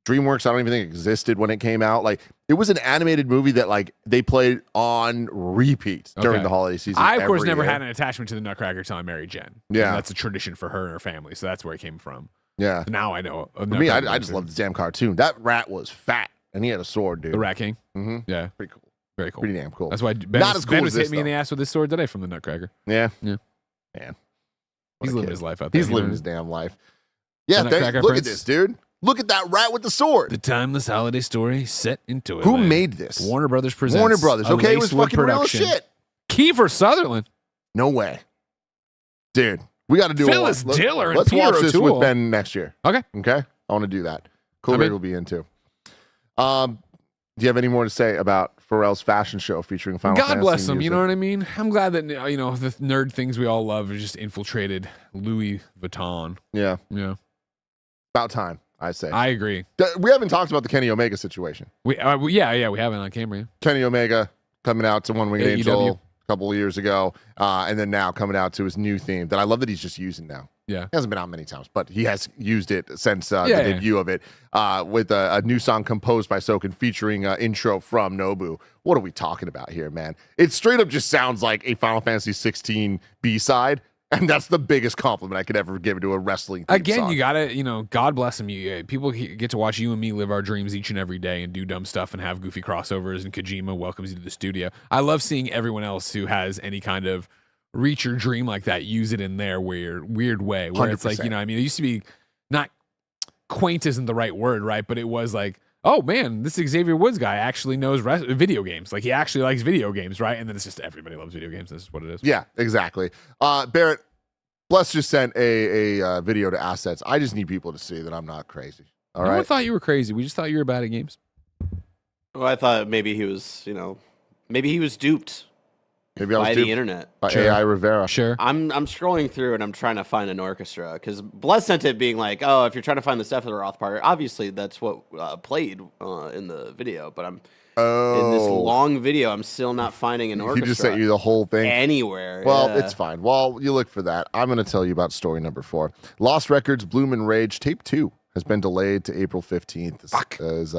A: DreamWorks. I don't even think it existed when it came out. It was an animated movie that they played on repeat during the holiday season.
B: I of course never
A: year.
B: had an attachment to the Nutcracker until I married Jen.
A: Yeah,
B: and that's a tradition for her and her family, so that's where it came from.
A: Yeah.
B: Now I know.
A: For me, I just love this damn cartoon. That rat was fat and he had a sword, dude.
B: The Rat King.
A: Mm-hmm.
B: Yeah,
A: pretty cool.
B: Very cool.
A: Pretty damn cool.
B: That's why Ben,
A: Not as cool
B: Ben
A: as
B: was
A: this,
B: hitting me in the ass with his sword today from the Nutcracker.
A: Yeah.
B: Yeah.
A: Man.
B: He's living his life out there.
A: He's living his damn life. Yeah, look at this, dude. Look at that rat with the sword.
B: The timeless holiday story set in Toyland.
A: Who made this?
B: Warner Brothers presents.
A: Warner Brothers. Okay, it was fucking
B: production.
A: real as shit.
B: Kiefer Sutherland.
A: No way. Dude, we got to do
B: Phyllis Diller and
A: Let's
B: Peter
A: watch this
B: O'Toole.
A: with Ben next year.
B: Okay.
A: Okay? I want to do that. Cool Ray will be in too. Do you have any more to say about Pharrell's fashion show featuring Final Fantasy
B: God bless him.
A: music?
B: You know what I mean? I'm glad that the nerd things we all love have just infiltrated Louis Vuitton.
A: Yeah.
B: Yeah.
A: About time, I say.
B: I agree.
A: We haven't talked about the Kenny Omega situation.
B: We haven't on camera. Yeah.
A: Kenny Omega coming out to One Winged
B: AEW.
A: Angel a couple of years ago, and then now coming out to his new theme that I love that he's just using now.
B: Yeah.
A: He hasn't been out many times, but he has used it since the debut of it with a new song composed by Soken featuring intro from Nobu. What are we talking about here, man? It straight up just sounds like a Final Fantasy 16 B-side, and that's the biggest compliment I could ever give to a wrestling theme
B: Again,
A: song.
B: you gotta, God bless him. People get to watch you and me live our dreams each and every day and do dumb stuff and have goofy crossovers, and Kojima welcomes you to the studio. I love seeing everyone else who has any kind of reach your dream like that, use it in their weird way. Where it's like,
A: 100%.
B: it used to be not quaint isn't the right word, right? But it was like, oh man, this Xavier Woods guy actually knows video games. Like he actually likes video games, right? And then it's just everybody loves video games. This is what it is.
A: Yeah, exactly. Barrett, Bless just sent a video to Assets. I just need people to see that I'm not crazy. All
B: No
A: right.
B: one thought you were crazy. We just thought you were bad at games.
C: Well, I thought maybe he was, maybe he was duped
A: Maybe I was
C: by
A: duped
C: the internet.
A: by
B: Sure.
A: AI Rivera.
B: Sure.
C: I'm scrolling through and I'm trying to find an orchestra because Bless sent it being like, oh, if you're trying to find the Sephiroth part, obviously that's what played in the video. But I'm in this long video, I'm still not finding an orchestra.
A: He just sent you the whole thing
C: anywhere.
A: Well,
C: yeah.
A: it's fine. While you look for that, I'm going to tell you about story number 4. Lost Records Bloom and Rage Tape 2 has been delayed to April 15th. This is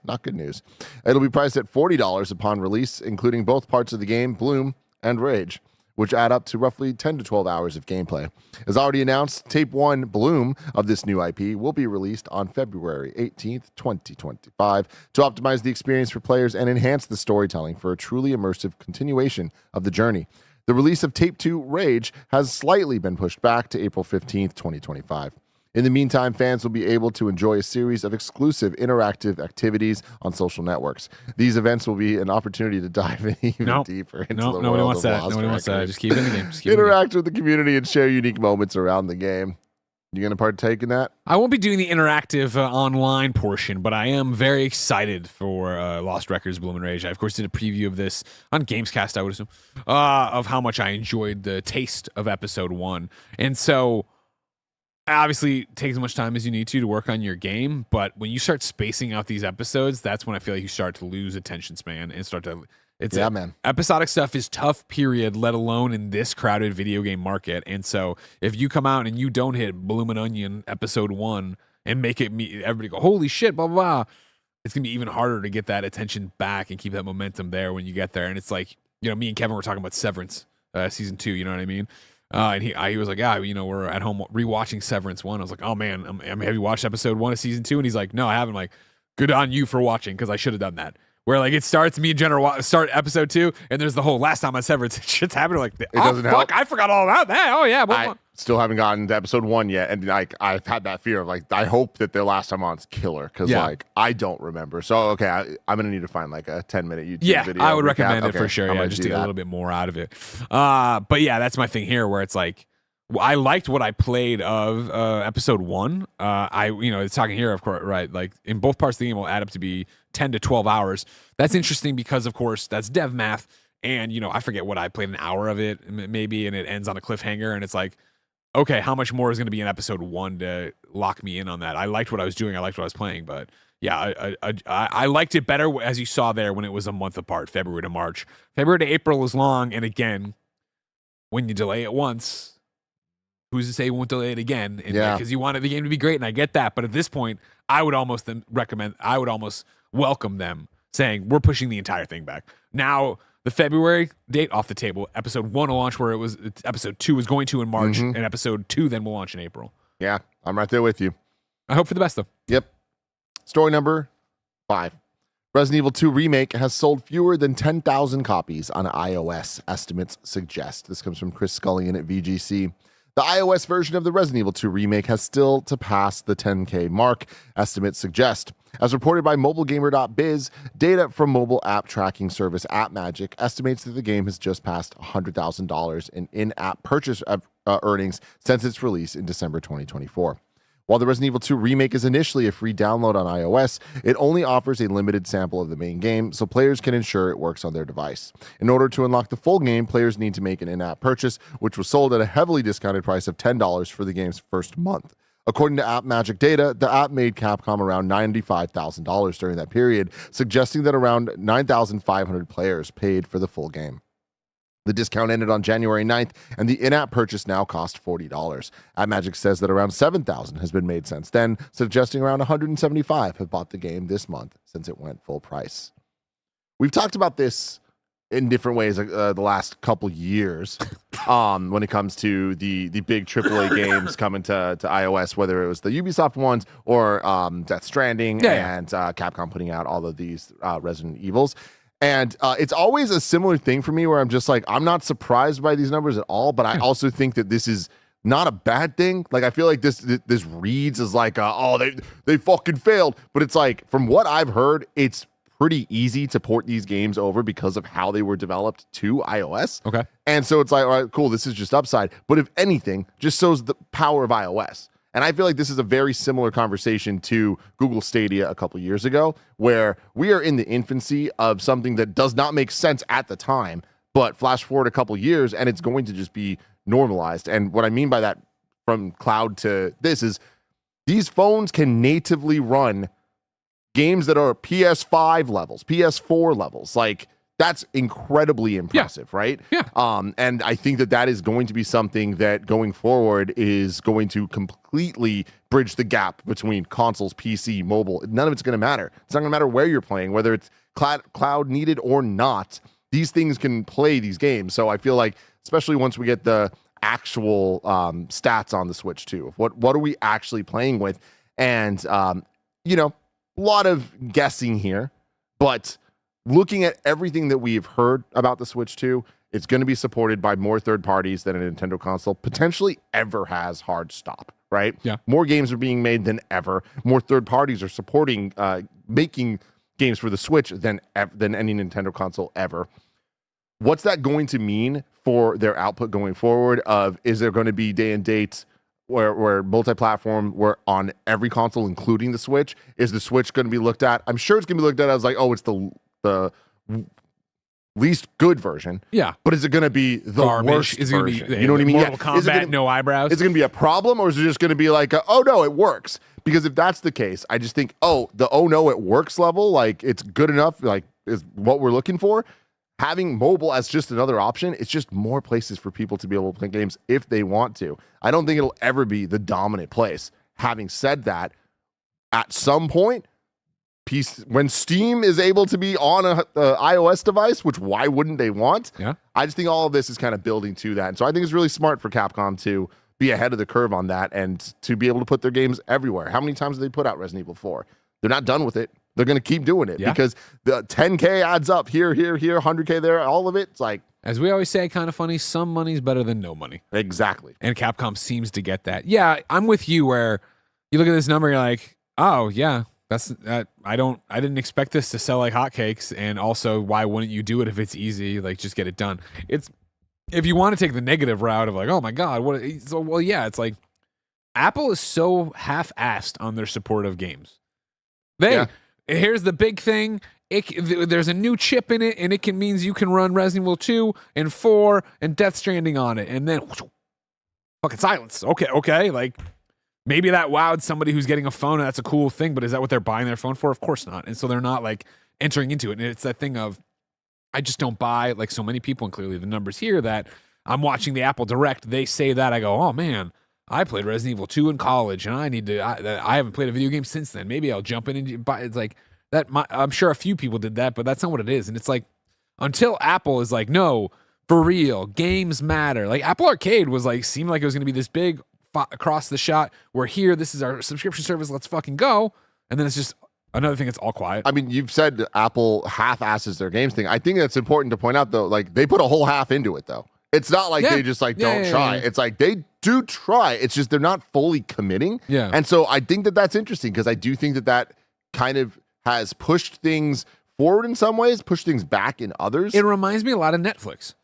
A: not good news. It'll be priced at $40 upon release, including both parts of the game, Bloom and Rage, which add up to roughly 10 to 12 hours of gameplay. As already announced, Tape 1 Bloom of this new IP will be released on February 18th, 2025 to optimize the experience for players and enhance the storytelling for a truly immersive continuation of the journey. The release of Tape 2 Rage has slightly been pushed back to April 15th, 2025. In the meantime, fans will be able to enjoy a series of exclusive interactive activities on social networks. These events will be an opportunity to dive in even deeper into the
B: nobody
A: world
B: wants
A: of
B: that.
A: Lost
B: Nobody wants that.
A: Records.
B: Just keep it in the game. Just keep it in the game.
A: Interact with the community and share unique moments around the game. You going to partake in that?
B: I won't be doing the interactive online portion, but I am very excited for Lost Records Bloom and Rage. I, of course, did a preview of this on GAMESCAST, I would assume, of how much I enjoyed the taste of episode 1. And so, obviously, take as much time as you need to work on your game, but when you start spacing out these episodes, that's when I feel like you start to lose attention span and start to...
A: Man.
B: Episodic stuff is tough, period, let alone in this crowded video game market. And so if you come out and you don't hit Bloomin' Onion episode 1 and make it everybody go, holy shit, blah, blah, blah, it's going to be even harder to get that attention back and keep that momentum there when you get there. And it's like, me and Kevin were talking about Severance season 2, you know what I mean? And he was like, we're at home rewatching Severance 1. I was like, oh man, have you watched episode 1 of season 2? And he's like, no, I haven't. I'm like, good on you for watching because I should have done that. Where like it starts, me and Jenna start episode 2, and there's the whole last time I Severance shit's happening. Like,
A: doesn't help.
B: I forgot all about that. Oh yeah,
A: I still haven't gotten to episode 1 yet, and like I've had that fear of like I hope that the last time on's killer because like I don't remember. So okay, I'm gonna need to find like a 10-minute YouTube video.
B: I would
A: recap.
B: recommend it
A: Okay,
B: for sure.
A: I'm
B: Yeah,
A: gonna
B: just
A: do
B: to get a
A: that.
B: little bit more out of it. But yeah, that's my thing here, where it's like I liked what I played of episode 1. It's talking here, of course, right? Like in both parts of the game will add up to be 10 to 12 hours. That's interesting because, of course, that's dev math. And, I forget what I played an hour of it, maybe, and it ends on a cliffhanger. And it's like, okay, how much more is going to be in episode 1 to lock me in on that? I liked what I was doing. I liked what I was playing. But yeah, I liked it better, as you saw there, when it was a month apart, February to March. February to April is long. And again, when you delay it once, who's to say you won't delay it again? And because you wanted the game to be great, and I get that. But at this point, I would almost welcome them saying, we're pushing the entire thing back. Now, the February date off the table. Episode 1 will launch where episode 2 was going to in March, and episode 2 then will launch in April.
A: Yeah, I'm right there with you.
B: I hope for the best, though.
A: Yep. Story number 5. Resident Evil 2 Remake has sold fewer than 10,000 copies on iOS, estimates suggest. This comes from Chris Scullion at VGC. The iOS version of the Resident Evil 2 remake has still to pass the 10K mark, estimates suggest. As reported by MobileGamer.biz, data from mobile app tracking service AppMagic estimates that the game has just passed $100,000 in-app purchase earnings since its release in December 2024. While the Resident Evil 2 remake is initially a free download on iOS, it only offers a limited sample of the main game, so players can ensure it works on their device. In order to unlock the full game, players need to make an in-app purchase, which was sold at a heavily discounted price of $10 for the game's first month. According to AppMagic data, the app made Capcom around $95,000 during that period, suggesting that around 9,500 players paid for the full game. The discount ended on January 9th, and the in-app purchase now costs $40. AppMagic says that around 7,000 has been made since then, suggesting around 175 have bought the game this month since it went full price. We've talked about this in different ways the last couple years when it comes to the big AAA games coming to iOS, whether it was the Ubisoft ones or Death Stranding and Capcom putting out all of these Resident Evils. And it's always a similar thing for me where I'm just like, I'm not surprised by these numbers at all, but I also think that this is not a bad thing. Like, I feel like this reads as like, they fucking failed. But it's like, from what I've heard, it's pretty easy to port these games over because of how they were developed to iOS.
B: Okay.
A: And so it's like, all right, cool, this is just upside. But if anything, just shows the power of iOS. And I feel like this is a very similar conversation to Google Stadia a couple years ago, where we are in the infancy of something that does not make sense at the time, but flash forward a couple years and it's going to just be normalized. And what I mean by that from cloud to this is these phones can natively run games that are PS5 levels, PS4 levels. Like, that's incredibly impressive, right?
B: Yeah.
A: And I think that is going to be something that going forward is going to completely bridge the gap between consoles, PC, mobile. None of it's going to matter. It's not going to matter where you're playing, whether it's cloud needed or not. These things can play these games. So I feel like, especially once we get the actual stats on the Switch too, what are we actually playing with? And, a lot of guessing here, but looking at everything that we've heard about the Switch 2, it's going to be supported by more third parties than a Nintendo console potentially ever has hard stop, right?
B: Yeah.
A: More games are being made than ever. More third parties are supporting, making games for the Switch than any Nintendo console ever. What's that going to mean for their output going forward? Is there going to be day and date where multi-platform, where on every console, including the Switch? Is the Switch going to be looked at? I'm sure it's going to be looked at as like, oh, it's the least good version.
B: Yeah.
A: But is it going to be the worst
B: Is
A: version?
B: It gonna be,
A: you know what I mean?
B: Mortal Kombat, no eyebrows?
A: Is it going to be a problem, or is it just going to be like, oh, no, it works? Because if that's the case, I just think, oh no, it works level, like, it's good enough, like, is what we're looking for. Having mobile as just another option, it's just more places for people to be able to play games if they want to. I don't think it'll ever be the dominant place. Having said that, at some point, when Steam is able to be on a iOS device, which why wouldn't they want?
B: Yeah.
A: I just think all of this is kind of building to that. And so I think it's really smart for Capcom to be ahead of the curve on that and to be able to put their games everywhere. How many times have they put out Resident Evil 4? They're not done with it. They're going to keep doing it because the 10K adds up here, 100K there, all of it. It's like,
B: as we always say, kind of funny, some money's better than no money.
A: Exactly.
B: And Capcom seems to get that. Yeah, I'm with you where you look at this number, you're like, oh, yeah, I didn't expect this to sell like hotcakes. And also, why wouldn't you do it if it's easy? Like, just get it done. It's, if you want to take the negative route of like, oh my God, it's like Apple is so half-assed on their support of games. Here's the big thing. There's a new chip in it, and it means you can run Resident Evil 2 and 4 and Death Stranding on it. And then fucking silence. Okay. Like, maybe that wowed somebody who's getting a phone, and that's a cool thing, but is that what they're buying their phone for? Of course not. And so they're not, like, entering into it. And it's that thing of, I just don't buy, like so many people, and clearly the numbers here, that I'm watching the Apple Direct. They say that. I go, oh, man. I played Resident Evil 2 in college, and I haven't played a video game since then. Maybe I'll jump in and buy. It's like that. I'm sure a few people did that, but that's not what it is. And it's like, until Apple is like, no, for real, games matter. Like, Apple Arcade was like, seemed like it was going to be this big across the shot. We're here. This is our subscription service. Let's fucking go. And then it's just another thing. It's all quiet.
A: I mean, you've said Apple half-asses their games thing. I think that's important to point out, though. Like, they put a whole half into it, though. It's not like they just like don't try. It's like they do try. It's just they're not fully committing.
B: Yeah.
A: And so I think that's interesting because I do think that kind of has pushed things forward in some ways, pushed things back in others.
B: It reminds me a lot of Netflix.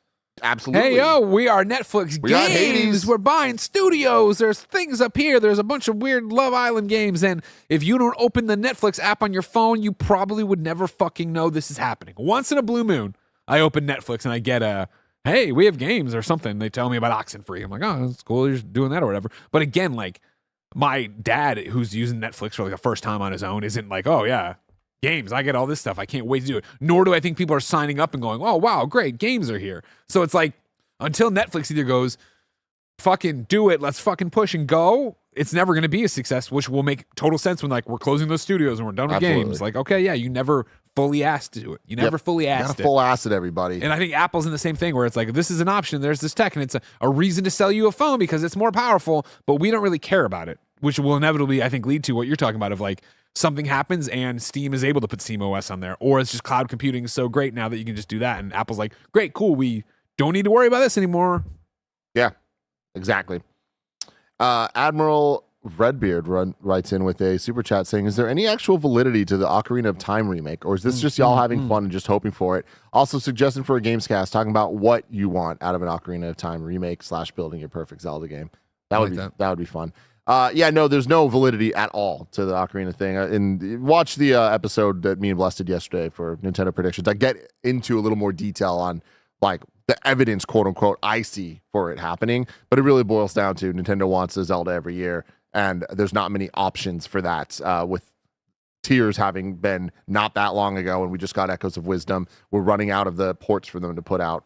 A: Absolutely.
B: Hey, yo, we are Netflix
A: We got
B: games.
A: Hades.
B: We're buying studios. There's things up here. There's a bunch of weird Love Island games. And if you don't open the Netflix app on your phone, you probably would never fucking know this is happening. Once in a blue moon, I open Netflix and I get hey, we have games or something. They tell me about Oxenfree. I'm like, oh, that's cool. You're just doing that or whatever. But again, like, my dad, who's using Netflix for like the first time on his own, isn't like, oh, yeah, games. I get all this stuff. I can't wait to do it. Nor do I think people are signing up and going, oh, wow, great. Games are here. So it's like, until Netflix either goes, fucking do it. Let's fucking push and go. It's never going to be a success, which will make total sense when, like, we're closing those studios and we're done with games. Like, okay, yeah, you never fully asked to do it. You never fully asked it.
A: Full ass at everybody.
B: And I think Apple's in the same thing where it's like, this is an option. There's this tech, and it's a reason to sell you a phone because it's more powerful, but we don't really care about it, which will inevitably, I think, lead to what you're talking about of like, something happens and Steam is able to put SteamOS on there, or it's just cloud computing is so great now that you can just do that. And Apple's like, great, cool. We don't need to worry about this anymore.
A: Yeah, exactly. Admiral Redbeard writes in with a super chat saying, is there any actual validity to the Ocarina of Time remake, or is this just y'all having fun and just hoping for it? Also suggesting for a GAMESCAST talking about what you want out of an Ocarina of Time remake / building your perfect Zelda game. That would be fun. No, there's no validity at all to the Ocarina thing. And watch the episode that me and Bless did yesterday for Nintendo Predictions. I get into a little more detail on like the evidence, quote unquote, I see for it happening. But it really boils down to Nintendo wants a Zelda every year, and there's not many options for that. With Tears having been not that long ago, and we just got Echoes of Wisdom, we're running out of the ports for them to put out.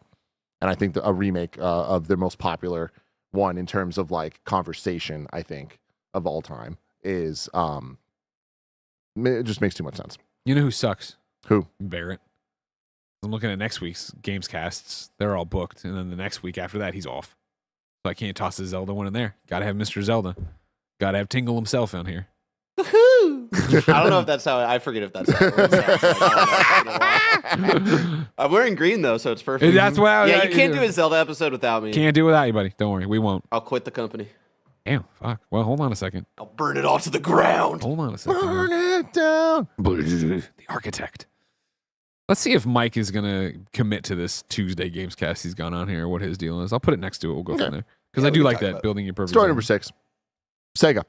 A: And I think a remake of their most popular one in terms of like conversation, I think, of all time is it just makes too much sense.
B: You know who sucks?
A: Who?
B: Barrett. I'm looking at next week's GAMESCASTs. They're all booked, and then the next week after that, he's off. So I can't toss the Zelda one in there. Got to have Mr. Zelda. Got to have Tingle himself on here.
C: Woohoo! I don't know if that's how I forget if that's how it works. I'm wearing green though, so it's perfect.
B: That's why.
C: Yeah, you can't do a Zelda episode without me.
B: Can't do it without you, buddy. Don't worry, we won't.
C: I'll quit the company.
B: Damn, fuck. Well, hold on a second.
C: I'll burn it all to the ground.
B: Hold on a second.
A: Burn it down.
B: The architect. Let's see if Mike is gonna commit to this Tuesday GAMESCAST he's gone on here. What his deal is. I'll put it next to it. We'll go from there because I do like that building your perfect.
A: Story number 6. Sega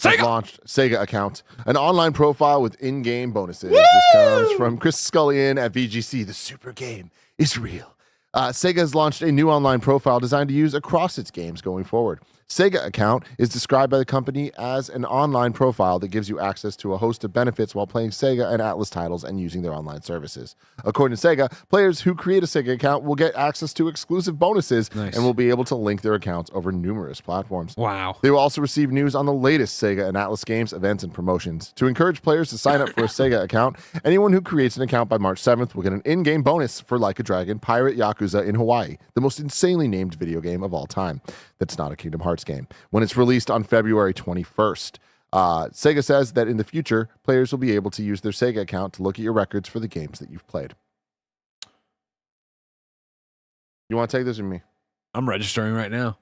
A: has launched Sega Account, an online profile with in-game bonuses. Woo! This comes from Chris Scullion at VGC. The super game is real. Sega has launched a new online profile designed to use across its games going forward. Sega Account is described by the company as an online profile that gives you access to a host of benefits while playing Sega and Atlas titles and using their online services. According to Sega, players who create a Sega account will get access to exclusive bonuses and will be able to link their accounts over numerous platforms.
B: Wow.
A: They will also receive news on the latest Sega and Atlas games, events, and promotions. To encourage players to sign up for a Sega account, anyone who creates an account by March 7th will get an in-game bonus for Like a Dragon Pirate Yakuza in Hawaii, the most insanely named video game of all time. That's not a Kingdom Hearts game. When it's released on February 21st. Sega says that in the future, players will be able to use their Sega account to look at your records for the games that you've played. You want to take this with me?
B: I'm registering right now.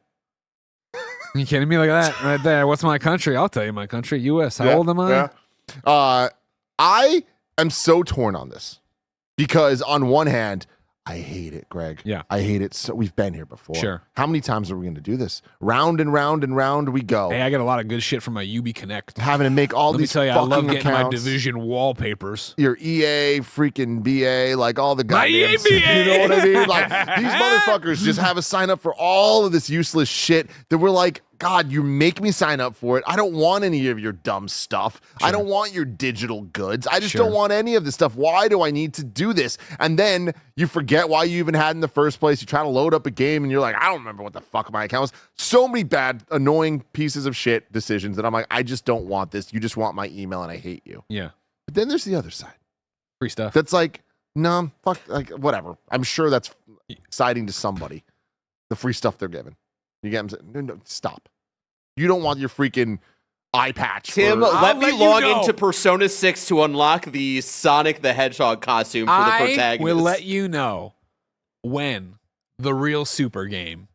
B: You kidding me? Look at that right there. What's my country? I'll tell you my country. U.S. How old am I?
A: Yeah. I am so torn on this because on one hand, I hate it, Greg.
B: Yeah.
A: I hate it. So we've been here before.
B: Sure.
A: How many times are we going to do this? Round and round and round we go.
B: Hey, I got a lot of good shit from my UB Connect.
A: Having to make all these fucking accounts.
B: I love getting my Division wallpapers.
A: Your EA, freaking BA, like all the
B: My
A: goddamn...
B: EA,
A: You know what I mean? Like, these motherfuckers just have us sign up for all of this useless shit that we're like, God, you make me sign up for it. I don't want any of your dumb stuff. Sure. I don't want your digital goods. I just don't want any of this stuff. Why do I need to do this? And then you forget why you even had in the first place. You try to load up a game and you're like, I don't remember what the fuck my account was. So many bad, annoying pieces of shit decisions that I'm like, I just don't want this. You just want my email and I hate you.
B: Yeah.
A: But then there's the other side.
B: Free stuff.
A: That's like, no, fuck, like whatever. I'm sure that's exciting to somebody. The free stuff they're giving. You get what I'm saying? No, stop. You don't want your freaking eye patch.
C: Tim, let me log into Persona 6 to unlock the Sonic the Hedgehog costume for the protagonist.
B: I will let you know when the real super game,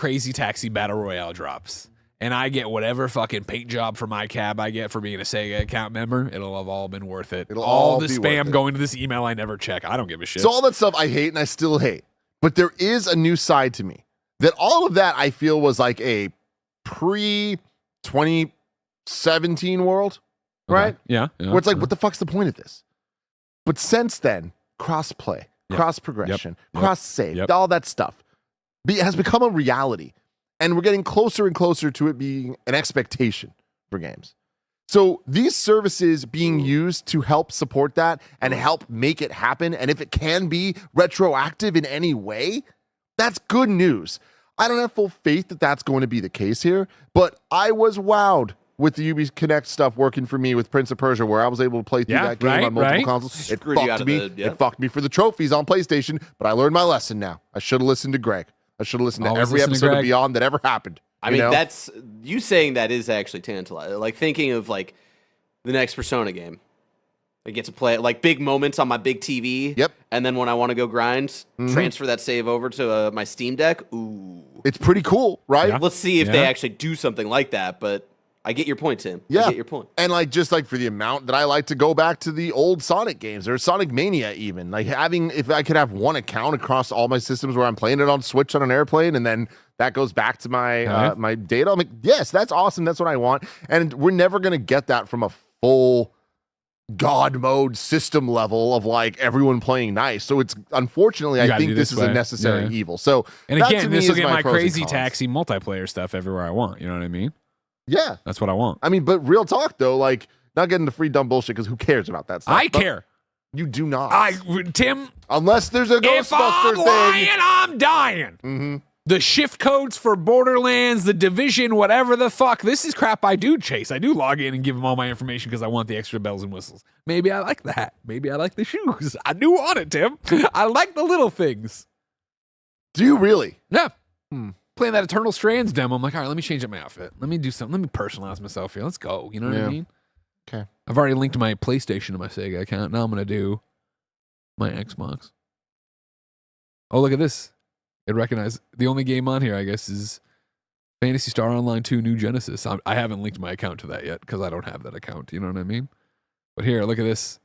B: Crazy Taxi Battle Royale, drops. And I get whatever fucking paint job for my cab I get for being a Sega account member. It'll have all been worth it.
A: It'll
B: all
A: be
B: the spam going to this email I never check. I don't give a shit.
A: So all that stuff I hate and I still hate. But there is a new side to me. That all of that I feel was like a pre-2017 world, right?
B: Yeah.
A: Where it's like, what the fuck's the point of this? But since then, cross-play, cross-progression, cross-save, all that stuff has become a reality. And we're getting closer and closer to it being an expectation for games. So these services being used to help support that and help make it happen, and if it can be retroactive in any way, that's good news. I don't have full faith that that's going to be the case here, but I was wowed with the UB Connect stuff working for me with Prince of Persia, where I was able to play through that game on multiple consoles. It fucked me. It fucked me for the trophies on PlayStation, but I learned my lesson now. I should have listened to Greg. I should have listened to every episode of Beyond that ever happened.
C: I mean, that's you saying that is actually tantalizing. Like thinking of like the next Persona game. I get to play it like big moments on my big TV.
A: Yep.
C: And then when I want to go grind, transfer that save over to my Steam Deck. Ooh.
A: It's pretty cool, right?
B: Yeah.
C: Let's see if they actually do something like that. But I get your point, Tim.
A: Yeah.
C: I get your point.
A: And like just like for the amount that I like to go back to the old Sonic games or Sonic Mania even. Like if I could have one account across all my systems where I'm playing it on Switch on an airplane and then that goes back to my my data. I'm like, yes, that's awesome. That's what I want. And we're never gonna get that from a full God mode system level of like everyone playing nice. So it's unfortunately, I think this is a necessary evil. So
B: and again, this will get my crazy taxi multiplayer stuff everywhere I want. You know what I mean?
A: Yeah,
B: that's what I want.
A: I mean, but real talk though, like not getting the free dumb bullshit because who cares about that stuff?
B: I care.
A: You do not.
B: Tim.
A: Unless there's a Ghostbuster
B: if I'm
A: thing.
B: lying, I'm dying.
A: Mm-hmm.
B: The shift codes for Borderlands, the Division, whatever the fuck. This is crap I do chase. I do log in and give them all my information because I want the extra bells and whistles. Maybe I like that. Maybe I like the shoes. I do want it, Tim. I like the little things.
A: Do you really?
B: Yeah. Playing that Eternal Strands demo, I'm like, all right, let me change up my outfit. Let me do something. Let me personalize myself here. Let's go. You know what I mean?
A: Okay.
B: I've already linked my PlayStation to my Sega account. Now I'm going to do my Xbox. Oh, look at this. It recognized the only game on here, I guess, is Phantasy Star Online 2 New Genesis. I haven't linked my account to that yet because I don't have that account. You know what I mean? But here, look at this.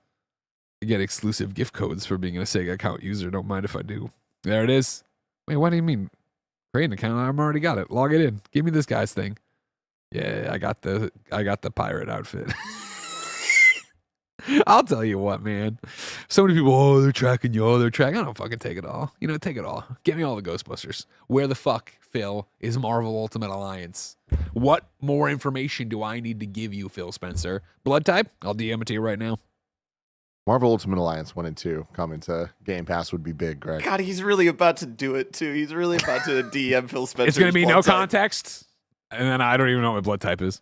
B: You get exclusive gift codes for being a Sega account user. Don't mind if I do. There it is. Wait, what do you mean? Create an account. I've already got it. Log it in. Give me this guy's thing. Yeah, I got the pirate outfit. I'll tell you what, man. So many people, oh, they're tracking you. Oh, they're tracking. I don't fucking take it all. You know, take it all. Get me all the Ghostbusters. Where the fuck, Phil, is Marvel Ultimate Alliance? What more information do I need to give you, Phil Spencer? Blood type? I'll DM it to you right now.
A: Marvel Ultimate Alliance 1 and 2 coming to Game Pass would be big, Greg.
C: God, he's really about to do it, too. He's really about to DM Phil Spencer.
B: It's going to be no context, and then I don't even know what blood type is.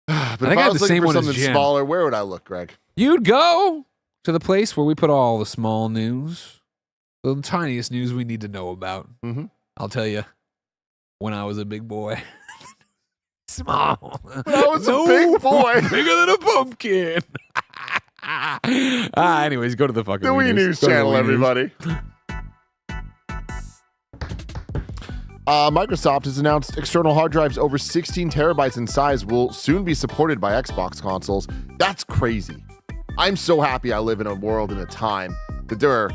A: But
B: I
A: if
B: think I
A: I
B: have
A: was
B: the
A: looking
B: same
A: for
B: one as
A: something
B: Jim.
A: smaller, where would I look, Greg?
B: You'd go to the place where we put all the small news, the tiniest news we need to know about.
A: Mm-hmm.
B: I'll tell you, when I was a big boy. Small.
A: When I was a big boy.
B: Bigger than a pumpkin. Anyways, go to the fucking
A: The Wii News channel, everybody. Microsoft has announced external hard drives over 16 terabytes in size will soon be supported by Xbox consoles. That's crazy. I'm so happy I live in a world and a time that there are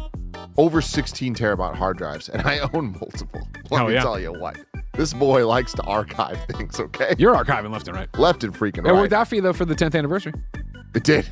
A: over 16 terabyte hard drives, and I own multiple. Let me tell you what. This boy likes to archive things, okay?
B: You're archiving left and right.
A: Left and freaking right.
B: It worked out for you, though, for the 10th anniversary.
A: It did.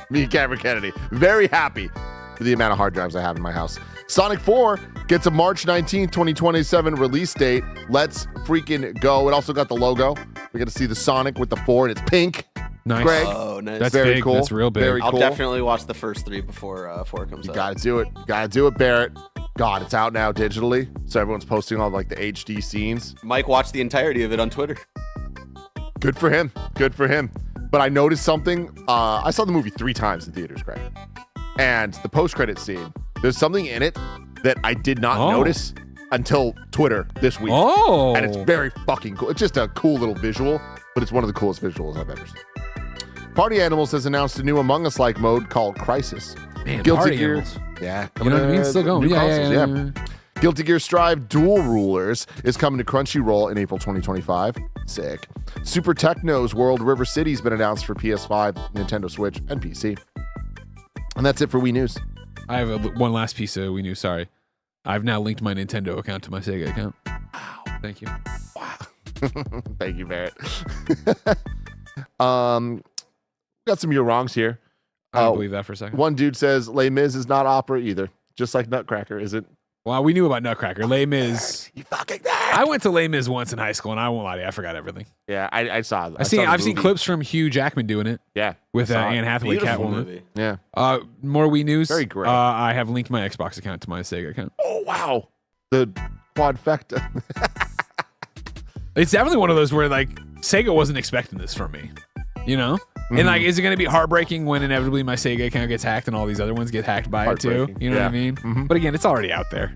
A: Me, Cameron Kennedy. Very happy for the amount of hard drives I have in my house. Sonic 4 gets a March 19th, 2027 release date. Let's freaking go. It also got the logo. We got to see the Sonic with the 4, and it's pink.
B: Nice.
A: Greg.
C: Oh, nice.
B: That's
A: very
B: big.
A: cool.
B: That's real big.
A: Very
C: I'll
A: cool.
C: definitely watch the first 3 before 4 comes out.
A: You got to do it. You got to do it, Barrett. God, it's out now digitally. So everyone's posting all like the HD scenes.
C: Mike watched the entirety of it on Twitter.
A: Good for him. Good for him. But I noticed something. I saw the movie 3 times in theaters, Greg. And the post-credit scene, there's something in it that I did not notice until Twitter this week.
B: Oh.
A: And it's very fucking cool. It's just a cool little visual, but it's one of the coolest visuals I've ever seen. Party Animals has announced a new Among Us-like mode called Crisis.
B: Man,
A: Guilty
B: Party
A: Gear.
B: Animals.
A: Yeah.
B: You know what I mean? Still going.
A: New consoles,
B: Yeah.
A: Guilty Gear Strive Dual Rulers is coming to Crunchyroll in April 2025. Sick. Super Techno's World River City's been announced for PS5, Nintendo Switch, and PC. And that's it for Wii News.
B: I have one last piece of Wii News. Sorry. I've now linked my Nintendo account to my Sega account. Wow. Thank you.
A: Wow. Thank you, Barrett. Got some of your wrongs here.
B: I don't believe that for a second.
A: One dude says Les Mis is not opera either, just like Nutcracker, is it?
B: Well, we knew about Nutcracker. Les Mis.
A: You fucking nerd.
B: I went to Les Mis once in high school, and I won't lie to you, I forgot everything.
A: Yeah, I saw.
B: I've seen clips from Hugh Jackman doing it.
A: Yeah,
B: with Anne Hathaway,
C: Beautiful
B: Catwoman.
C: movie.
A: Yeah.
B: More Wii News.
A: Very great.
B: I have linked my Xbox account to my Sega account.
A: Oh wow, the quadfecta.
B: It's definitely one of those where like Sega wasn't expecting this from me, you know. And like, is it going to be heartbreaking when inevitably my Sega account gets hacked and all these other ones get hacked by it too? You know what I mean? But again, it's already out there.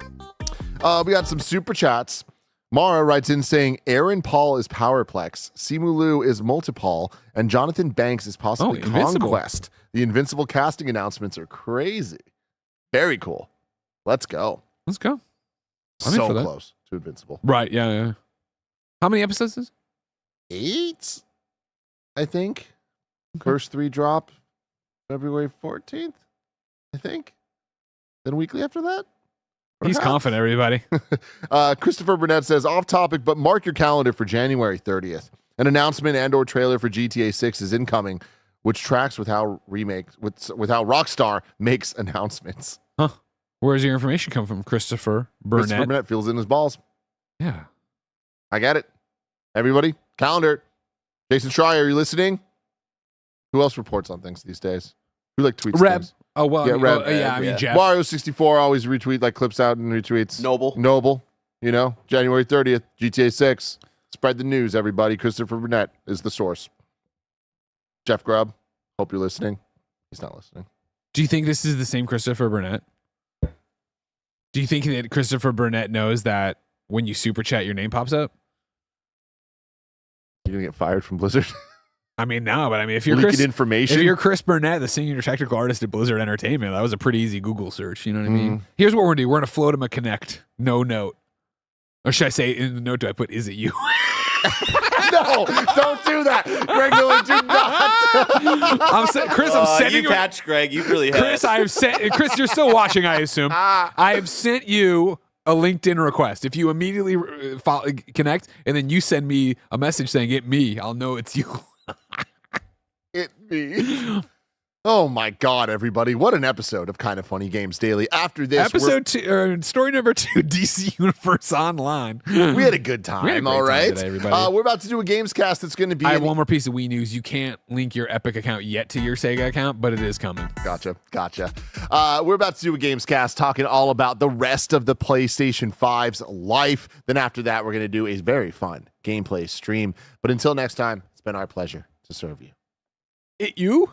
A: We got some super chats. Mara writes in saying Aaron Paul is Powerplex, Simu Liu is Multipol, and Jonathan Banks is possibly
B: Invincible.
A: Conquest. The Invincible casting announcements are crazy. Very cool. Let's go.
B: Let's go. I'm in
A: So
B: for that.
A: close to Invincible.
B: Right, yeah. How many episodes is it?
A: 8, I think.
B: Okay.
A: First 3 drop February 14th, I think. Then weekly after that?
B: He's confident, everybody.
A: Christopher Burnett says, off topic, but mark your calendar for January 30th. An announcement and or trailer for GTA 6 is incoming, which tracks with how Rockstar makes announcements.
B: Huh. Where's your information come from, Christopher Burnett?
A: Christopher Burnett feels in his balls.
B: Yeah.
A: I get it. Everybody, calendar. Jason Schreier, are you listening? Who else reports on things these days? Who tweets
B: Reb.
A: things?
B: Oh, well,
A: Yeah, Reb.
B: I mean,
C: Yeah.
B: Jeff.
A: Mario64 always retweet, clips out and retweets.
C: Noble.
A: January 30th, GTA 6. Spread the news, everybody. Christopher Burnett is the source. Jeff Grubb, hope you're listening. He's not listening.
B: Do you think this is the same Christopher Burnett? Do you think that Christopher Burnett knows that when you super chat, your name pops up?
A: You're going to get fired from Blizzard?
B: I mean, no, but I mean, if you're
A: Leaking information?
B: if you're Chris Burnett, the senior technical artist at Blizzard Entertainment, that was a pretty easy Google search. You know what I mean? Here's what we're gonna do: we're gonna float him a connect, no note, or should I say in the note? Do I put "Is it you"?
A: No, don't do that, Greg. Really, do not.
B: Chris, I'm sending
C: you patched Greg. You really have.
B: Chris, I have sent. Chris, you're still watching, I assume. I have sent you a LinkedIn request. If you immediately connect and then you send me a message saying "It me," I'll know it's you.
A: It me. Oh my God, everybody. What an episode of Kind of Funny Games Daily. After this,
B: Episode 2, story number 2, DC Universe Online.
A: we had a good time,
B: We had a great
A: all
B: time
A: right?
B: today, everybody.
A: We're about to do a GAMESCast that's going to be...
B: I have one more piece of Wii news. You can't link your Epic account yet to your Sega account, but it is coming.
A: Gotcha. We're about to do a GAMESCast talking all about the rest of the PlayStation 5's life. Then after that, we're going to do a very fun gameplay stream. But until next time, it's been our pleasure to serve you.
B: You?